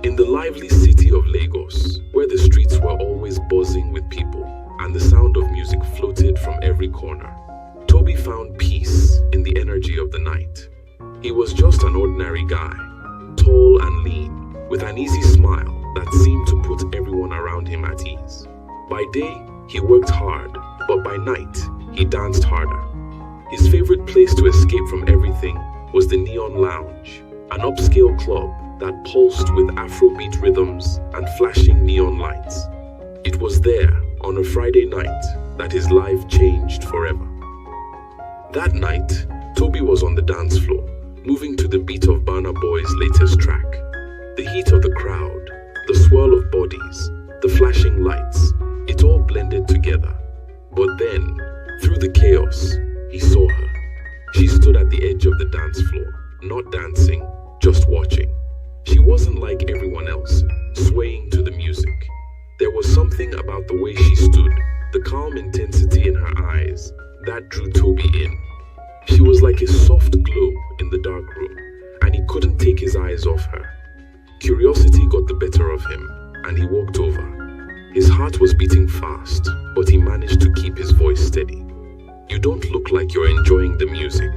In the lively city of Lagos, where the streets were always buzzing with people and the sound of music floated from every corner, Toby found peace in the energy of the night. He was just an ordinary guy, tall and lean, with an easy smile that seemed to put everyone around him at ease. By day, he worked hard, but by night, he danced harder. His favorite place to escape from everything was the Neon Lounge, an upscale club that pulsed with Afrobeat rhythms and flashing neon lights. It was there, on a Friday night, that his life changed forever. That night, Toby was on the dance floor, moving to the beat of Burna Boy's latest track. The heat of the crowd, the swirl of bodies, the flashing lights, it all blended together. But then, through the chaos, he saw her. She stood at the edge of the dance floor, not dancing, just watching. She wasn't like everyone else, swaying to the music. There was something about the way she stood, the calm intensity in her eyes, that drew Toby in. She was like a soft glow in the dark room, and he couldn't take his eyes off her. Curiosity got the better of him, and he walked over. His heart was beating fast, but he managed to keep his voice steady. "You don't look like you're enjoying the music,"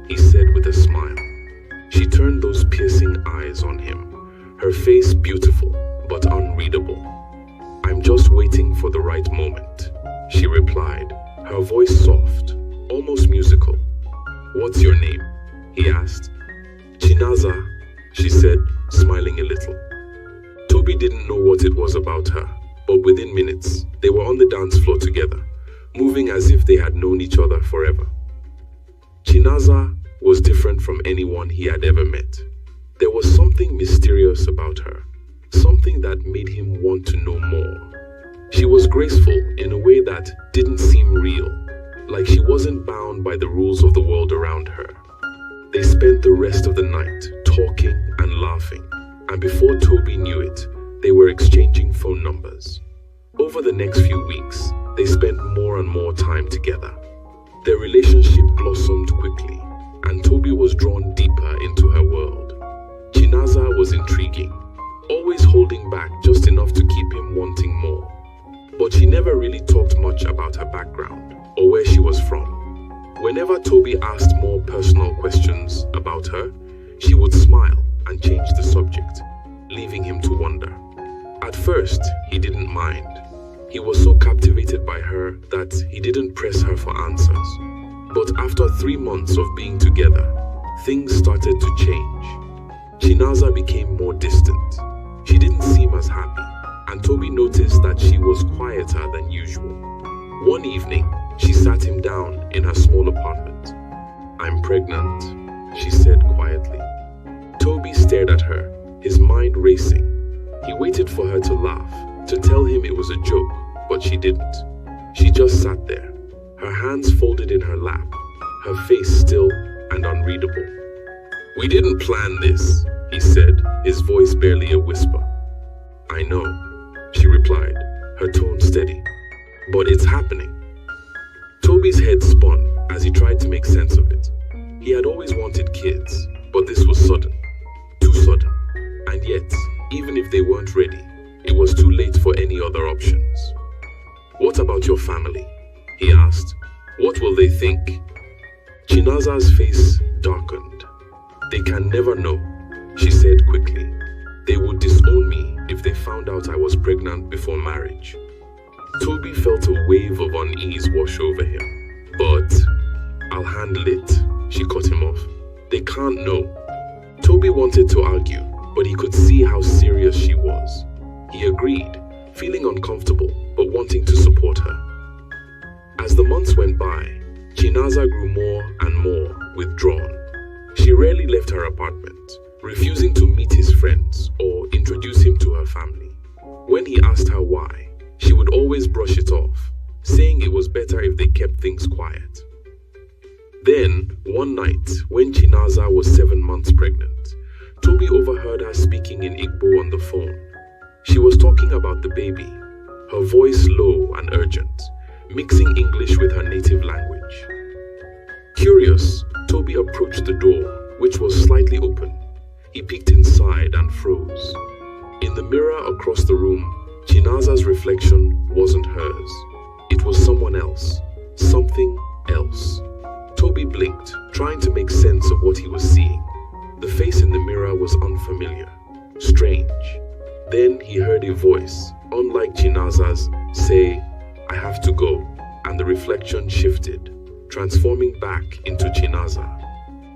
he said with a smile. She turned those piercing eyes on him, her face beautiful but unreadable. "I'm just waiting for the right moment," she replied, her voice soft, almost musical. "What's your name?" he asked. "Chinaza," she said, smiling a little. Toby didn't know what it was about her, but within minutes, they were on the dance floor together, moving as if they had known each other forever. Chinaza was different from anyone he had ever met. There was something mysterious about her, something that made him want to know more. She was graceful in a way that didn't seem real, like she wasn't bound by the rules of the world around her. They spent the rest of the night talking and laughing, and before Toby knew it, they were exchanging phone numbers. Over the next few weeks, they spent more and more time together. Their relationship blossomed quickly, and Toby was drawn deeper into her world. Chinaza was intriguing, always holding back just enough to keep him wanting more. But she never really talked much about her background or where she was from. Whenever Toby asked more personal questions about her, she would smile and change the subject, leaving him to wonder. At first, he didn't mind. He was so captivated by her that he didn't press her for answers. But after 3 months of being together, things started to change. Chinaza became more distant. She didn't seem as happy, and Toby noticed that she was quieter than usual. One evening, she sat him down in her small apartment. "I'm pregnant," she said quietly. Toby stared at her, his mind racing. He waited for her to laugh, to tell him it was a joke, but she didn't. She just sat there, her hands folded in her lap, her face still and unreadable. "We didn't plan this," he said, his voice barely a whisper. "I know," she replied, her tone steady. "But it's happening." Toby's head spun as he tried to make sense of it. He had always wanted kids, but this was sudden. Too sudden. And yet, even if they weren't ready, it was too late for any other options. "What about your family?" he asked. "What will they think?" Chinaza's face darkened. "They can never know," she said quickly. "They would disown me if they found out I was pregnant before marriage." Toby felt a wave of unease wash over him. "But I'll handle it," she cut him off. "They can't know." Toby wanted to argue, but he could see how serious she was. He agreed, feeling uncomfortable, but wanting to support her. As the months went by, Chinaza grew more and more withdrawn. She rarely left her apartment, refusing to meet his friends or introduce him to her family. When he asked her why, she would always brush it off, saying it was better if they kept things quiet. Then, one night, when Chinaza was 7 months pregnant, Toby overheard her speaking in Igbo on the phone. She was talking about the baby, her voice low and urgent, mixing English with her native language. Curious, Toby approached the door, which was slightly open. He peeked inside and froze. In the mirror across the room, Chinaza's reflection wasn't hers. It was someone else, something else. Toby blinked, trying to make sense of what he was seeing. The face in the mirror was unfamiliar, strange. Then he heard a voice, unlike Chinaza's, say, "I have to go," and the reflection shifted, transforming back into Chinaza.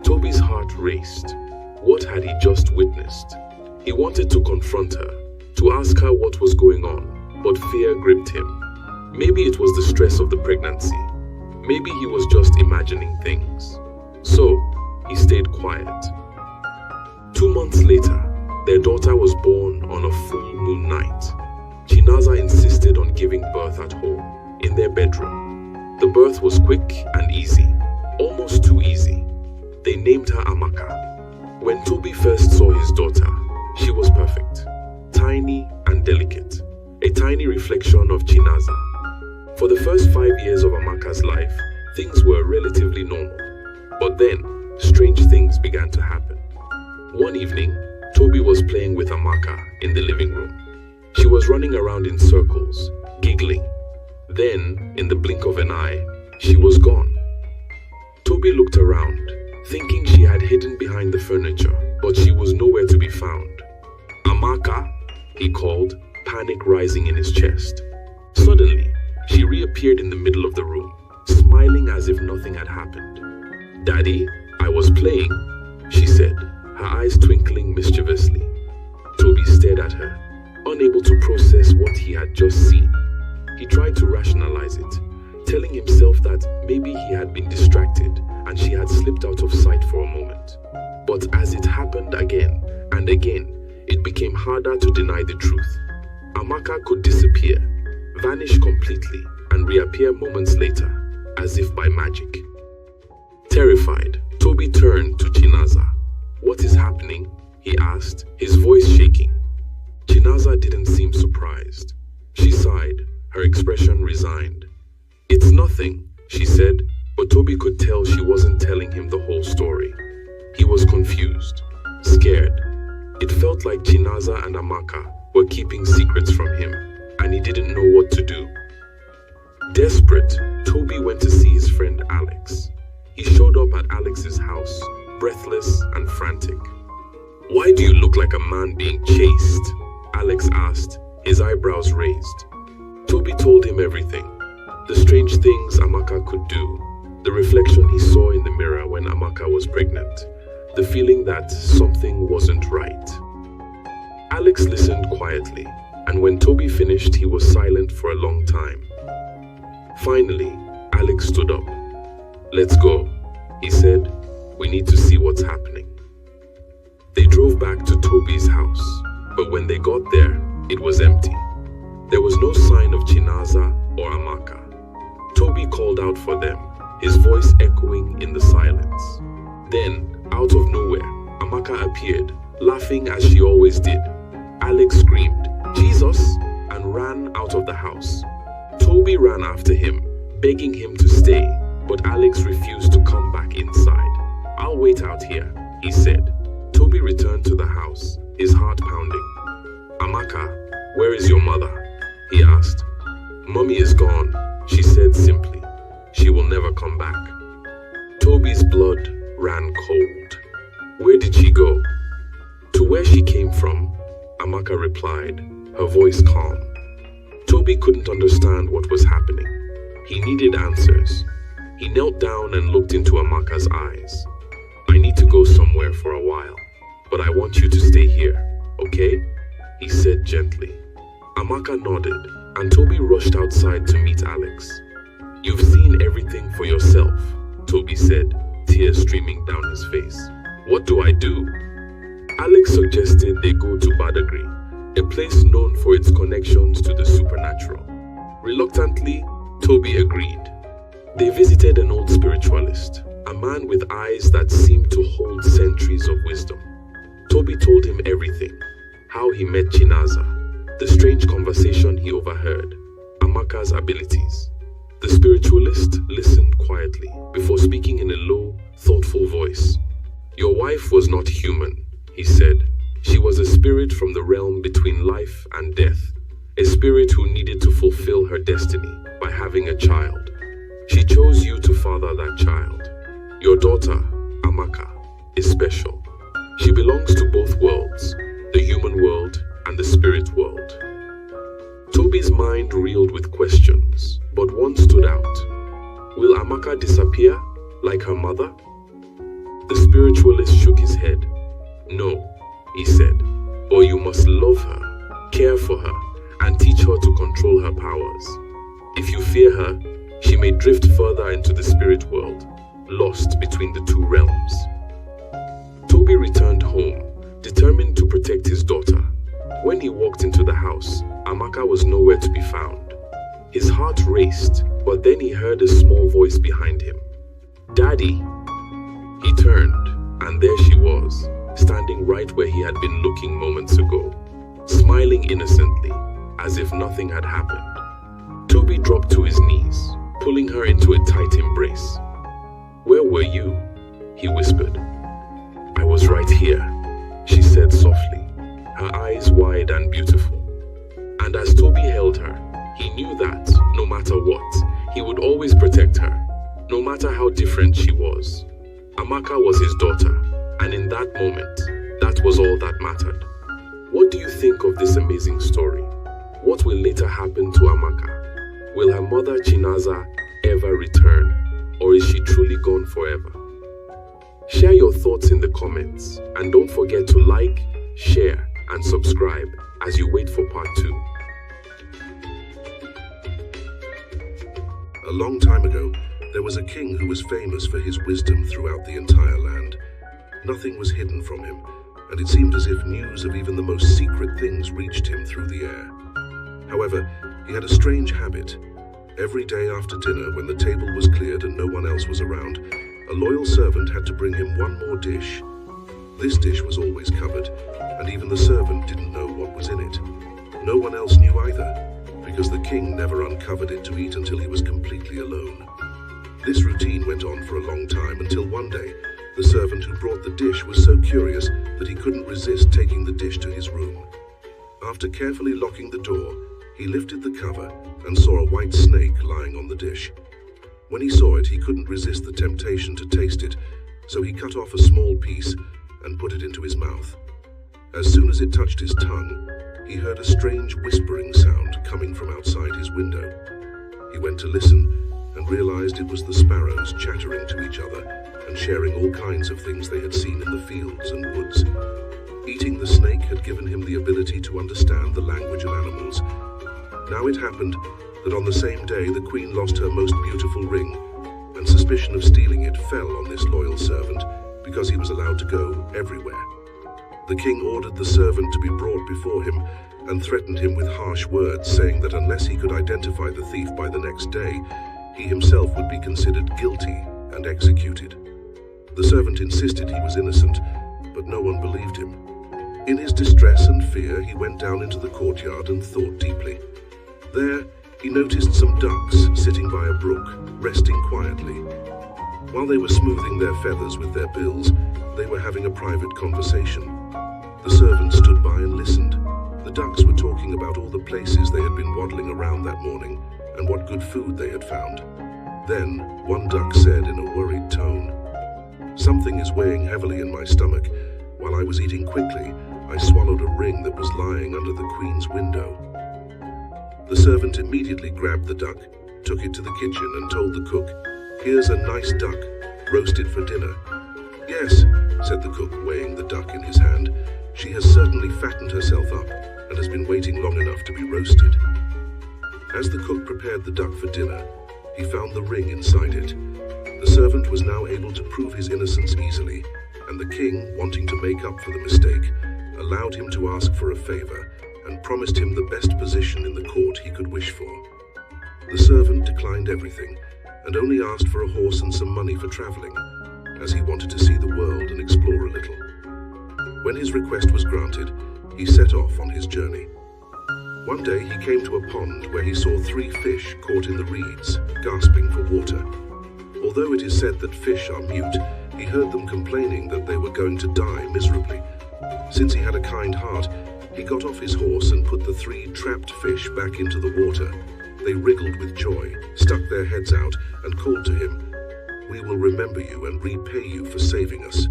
Toby's heart raced. What had he just witnessed? He wanted to confront her, to ask her what was going on, but fear gripped him. Maybe it was the stress of the pregnancy. Maybe he was just imagining things. So, he stayed quiet. 2 months later, their daughter was born on a full moon night. Chinaza insisted on giving birth at home, in their bedroom. The birth was quick and easy, almost too easy. They named her Amaka. When Toby first saw his daughter, she was perfect, tiny and delicate, a tiny reflection of Chinaza. For the first 5 years of Amaka's life, things were relatively normal. But then, strange things began to happen. One evening, Toby was playing with Amaka in the living room. She was running around in circles, giggling. Then, in the blink of an eye, she was gone. Toby looked around, thinking she had hidden behind the furniture, but she was nowhere to be found. "Amaka," he called, panic rising in his chest. Suddenly, she reappeared in the middle of the room, smiling as if nothing had happened. "Daddy, I was playing," she said, her eyes twinkling mischievously. Toby stared at her, unable to process what he had just seen. He tried to rationalize it, telling himself that maybe he had been distracted and she had slipped out of sight for a moment. But as it happened again and again, it became harder to deny the truth. Amaka could disappear, vanish completely, and reappear moments later, as if by magic. Terrified, Toby turned to Chinaza. "What is happening?" he asked, his voice shaking. Chinaza didn't seem surprised. She sighed, her expression resigned. "It's nothing," she said, but Toby could tell she wasn't telling him the whole story. He was confused, scared. It felt like Chinaza and Amaka were keeping secrets from him, and he didn't know what to do. Desperate, Toby went to see his friend Alex. He showed up at Alex's house, breathless and frantic. "Why do you look like a man being chased?" Alex asked, his eyebrows raised. Toby told him everything. The strange things Amaka could do, the reflection he saw in the mirror when Amaka was pregnant, the feeling that something wasn't right. Alex listened quietly, and when Toby finished, he was silent for a long time. Finally, Alex stood up. "Let's go," he said. "We need to see what's happening." They drove back to Toby's house, but when they got there, it was empty. There was no sign of Chinaza or Amaka. Toby called out for them, his voice echoing in the silence. Then, out of nowhere, Amaka appeared, laughing as she always did. Alex screamed, "Jesus!" and ran out of the house. Toby ran after him, begging him to stay, but Alex refused to come back inside. "I'll wait out here," he said. Toby returned to the house, his heart pounding. "Amaka, where is your mother?" he asked. "Mommy is gone," she said simply. "She will never come back." Toby's blood ran cold. "Where did she go?" "To where she came from," Amaka replied, her voice calm. Toby couldn't understand what was happening. He needed answers. He knelt down and looked into Amaka's eyes. "I need to go somewhere for a while, but I want you to stay here, okay?" he said gently. Amaka nodded, and Toby rushed outside to meet Alex. "You've seen everything for yourself," Toby said, tears streaming down his face. "What do I do?" Alex suggested they go to Badagry, a place known for its connections to the supernatural. Reluctantly, Toby agreed. They visited an old spiritualist, a man with eyes that seemed to hold centuries of wisdom. Toby told him everything, how he met Chinaza, the strange conversation he overheard, Amaka's abilities. The spiritualist listened quietly before speaking in a low, thoughtful voice. "Your wife was not human," he said. "She was a spirit from the realm between life and death, a spirit who needed to fulfill her destiny by having a child. She chose you to father that child. Your daughter, Amaka, is special. She belongs to both worlds, the human world and the spirit world." Toby's mind reeled with questions, but one stood out. Will Amaka disappear, like her mother? The spiritualist shook his head. "No," he said, "but you must love her, care for her, and teach her to control her powers. If you fear her, she may drift further into the spirit world, lost between the two realms." Toby returned home, determined to protect his daughter. When he walked into the house, Amaka was nowhere to be found. His heart raced, but then he heard a small voice behind him. "Daddy!" He turned, and there she was, standing right where he had been looking moments ago, smiling innocently, as if nothing had happened. Toby dropped to his knees, pulling her into a tight embrace. "Where were you?" he whispered. "I was right here," she said softly, her eyes wide and beautiful. And as Toby held her, he knew that, no matter what, he would always protect her, no matter how different she was. Amaka was his daughter, and in that moment, that was all that mattered. What do you think of this amazing story? What will later happen to Amaka? Will her mother Chinaza ever ever return, or is she truly gone forever? Share your thoughts in the comments, and don't forget to like, share, and subscribe as you wait for part 2. A long time ago, there was a king who was famous for his wisdom throughout the entire land. Nothing was hidden from him, and it seemed as if news of even the most secret things reached him through the air. However, he had a strange habit. Every day after dinner, when the table was cleared and no one else was around, a loyal servant had to bring him one more dish. This dish was always covered, and even the servant didn't know what was in it. No one else knew either, because the king never uncovered it to eat until he was completely alone. This routine went on for a long time until one day, the servant who brought the dish was so curious that he couldn't resist taking the dish to his room. After carefully locking the door, he lifted the cover and saw a white snake lying on the dish. When he saw it, he couldn't resist the temptation to taste it, so he cut off a small piece and put it into his mouth. As soon as it touched his tongue, he heard a strange whispering sound coming from outside his window. He went to listen and realized it was the sparrows chattering to each other and sharing all kinds of things they had seen in the fields and woods. Eating the snake had given him the ability to understand the language of animals. Now it happened that on the same day the queen lost her most beautiful ring, and suspicion of stealing it fell on this loyal servant because he was allowed to go everywhere. The king ordered the servant to be brought before him and threatened him with harsh words, saying that unless he could identify the thief by the next day, he himself would be considered guilty and executed. The servant insisted he was innocent, but no one believed him. In his distress and fear, he went down into the courtyard and thought deeply. There, he noticed some ducks sitting by a brook, resting quietly. While they were smoothing their feathers with their bills, they were having a private conversation. The servant stood by and listened. The ducks were talking about all the places they had been waddling around that morning and what good food they had found. Then, one duck said in a worried tone, "Something is weighing heavily in my stomach. While I was eating quickly, I swallowed a ring that was lying under the queen's window." The servant immediately grabbed the duck, took it to the kitchen and told the cook, "Here's a nice duck, roast it for dinner." "Yes," said the cook, weighing the duck in his hand. "She has certainly fattened herself up and has been waiting long enough to be roasted." As the cook prepared the duck for dinner, he found the ring inside it. The servant was now able to prove his innocence easily, and the king, wanting to make up for the mistake, allowed him to ask for a favor and promised him the best position in the court he could wish for. The servant declined everything and only asked for a horse and some money for traveling, as he wanted to see the world and explore a little. When his request was granted, he set off on his journey. One day he came to a pond where he saw 3 fish caught in the reeds, gasping for water. Although it is said that fish are mute, he heard them complaining that they were going to die miserably. Since he had a kind heart, he got off his horse and put the 3 trapped fish back into the water. They wriggled with joy, stuck their heads out, and called to him, "We will remember you and repay you for saving us."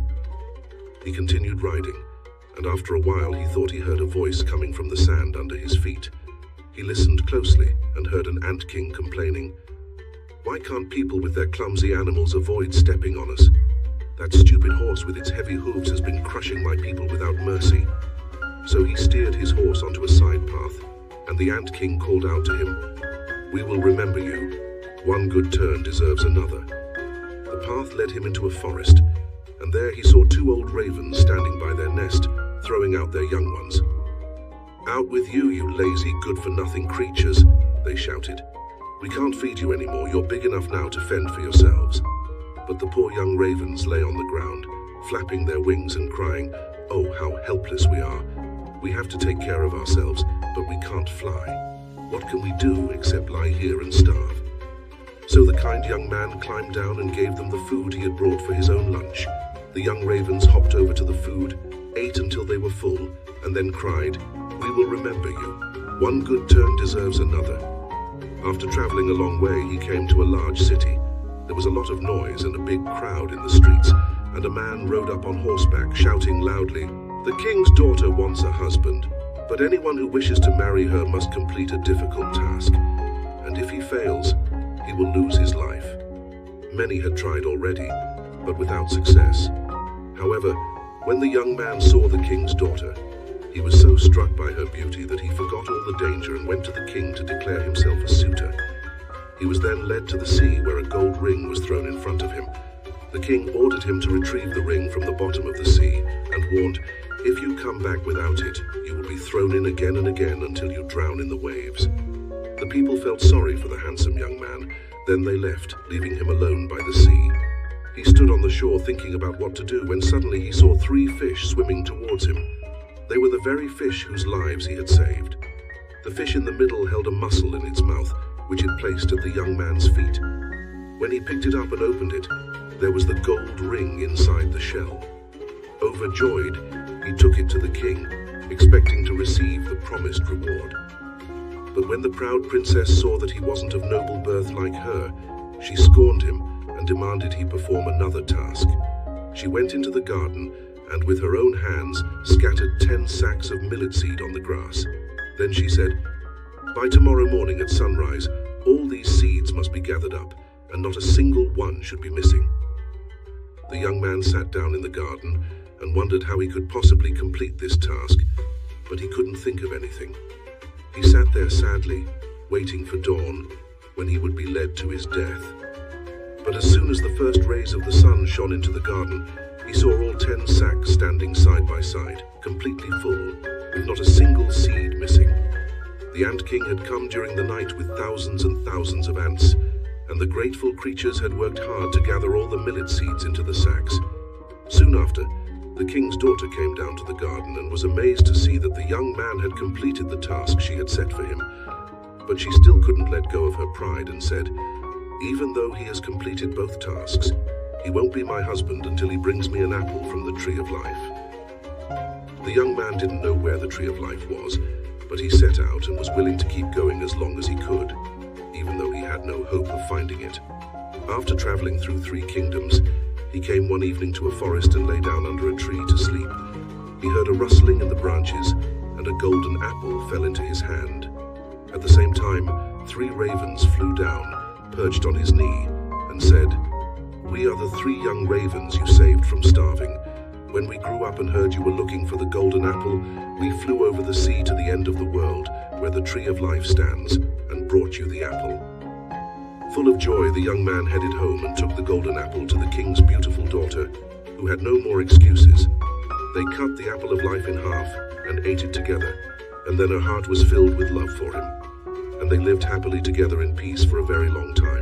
He continued riding, and after a while he thought he heard a voice coming from the sand under his feet. He listened closely and heard an ant king complaining, "Why can't people with their clumsy animals avoid stepping on us? That stupid horse with its heavy hooves has been crushing my people without mercy." So he steered his horse onto a side path, and the ant king called out to him, "We will remember you. One good turn deserves another." The path led him into a forest, and there he saw 2 old ravens standing by their nest, throwing out their young ones. "Out with you, you lazy, good-for-nothing creatures," they shouted. "We can't feed you anymore. You're big enough now to fend for yourselves." But the poor young ravens lay on the ground, flapping their wings and crying, "Oh, how helpless we are. We have to take care of ourselves, but we can't fly. What can we do except lie here and starve?" So the kind young man climbed down and gave them the food he had brought for his own lunch. The young ravens hopped over to the food, ate until they were full, and then cried, "We will remember you. One good turn deserves another." After traveling a long way, he came to a large city. There was a lot of noise and a big crowd in the streets, and a man rode up on horseback, shouting loudly, "The king's daughter wants a husband, but anyone who wishes to marry her must complete a difficult task. And if he fails, he will lose his life. Many had tried already, but without success. However, when the young man saw the king's daughter, he was so struck by her beauty that he forgot all the danger and went to the king to declare himself a suitor. He was then led to the sea, where a gold ring was thrown in front of him. The king ordered him to retrieve the ring from the bottom of the sea and warned, "If you come back without it, you will be thrown in again and again until you drown in the waves." The people felt sorry for the handsome young man. Then they left, leaving him alone by the sea. He stood on the shore thinking about what to do when suddenly he saw 3 fish swimming towards him. They were the very fish whose lives he had saved. The fish in the middle held a mussel in its mouth, which it placed at the young man's feet. When he picked it up and opened it, there was the gold ring inside the shell. Overjoyed, he took it to the king, expecting to receive the promised reward. But when the proud princess saw that he wasn't of noble birth like her, she scorned him and demanded he perform another task. She went into the garden and with her own hands scattered 10 sacks of millet seed on the grass. Then she said, "By tomorrow morning at sunrise, all these seeds must be gathered up, and not a single one should be missing." The young man sat down in the garden and wondered how he could possibly complete this task, but he couldn't think of anything. He sat there sadly, waiting for dawn, when he would be led to his death. But as soon as the first rays of the sun shone into the garden, he saw all 10 sacks standing side by side, completely full, with not a single seed missing. The ant king had come during the night with thousands and thousands of ants, and the grateful creatures had worked hard to gather all the millet seeds into the sacks. Soon after, the king's daughter came down to the garden and was amazed to see that the young man had completed the task she had set for him. But she still couldn't let go of her pride and said, "Even though he has completed both tasks, he won't be my husband until he brings me an apple from the tree of life." The young man didn't know where the tree of life was, but he set out and was willing to keep going as long as he could, even though he had no hope of finding it. After traveling through 3 kingdoms, he came one evening to a forest and lay down under a tree to sleep. He heard a rustling in the branches, and a golden apple fell into his hand. At the same time, 3 ravens flew down, perched on his knee, and said, "We are the 3 young ravens you saved from starving. When we grew up and heard you were looking for the golden apple, we flew over the sea to the end of the world, where the tree of life stands, and brought you the apple." Full of joy, the young man headed home and took the golden apple to the king's beautiful daughter, who had no more excuses. They cut the apple of life in half and ate it together, and then her heart was filled with love for him, and they lived happily together in peace for a very long time.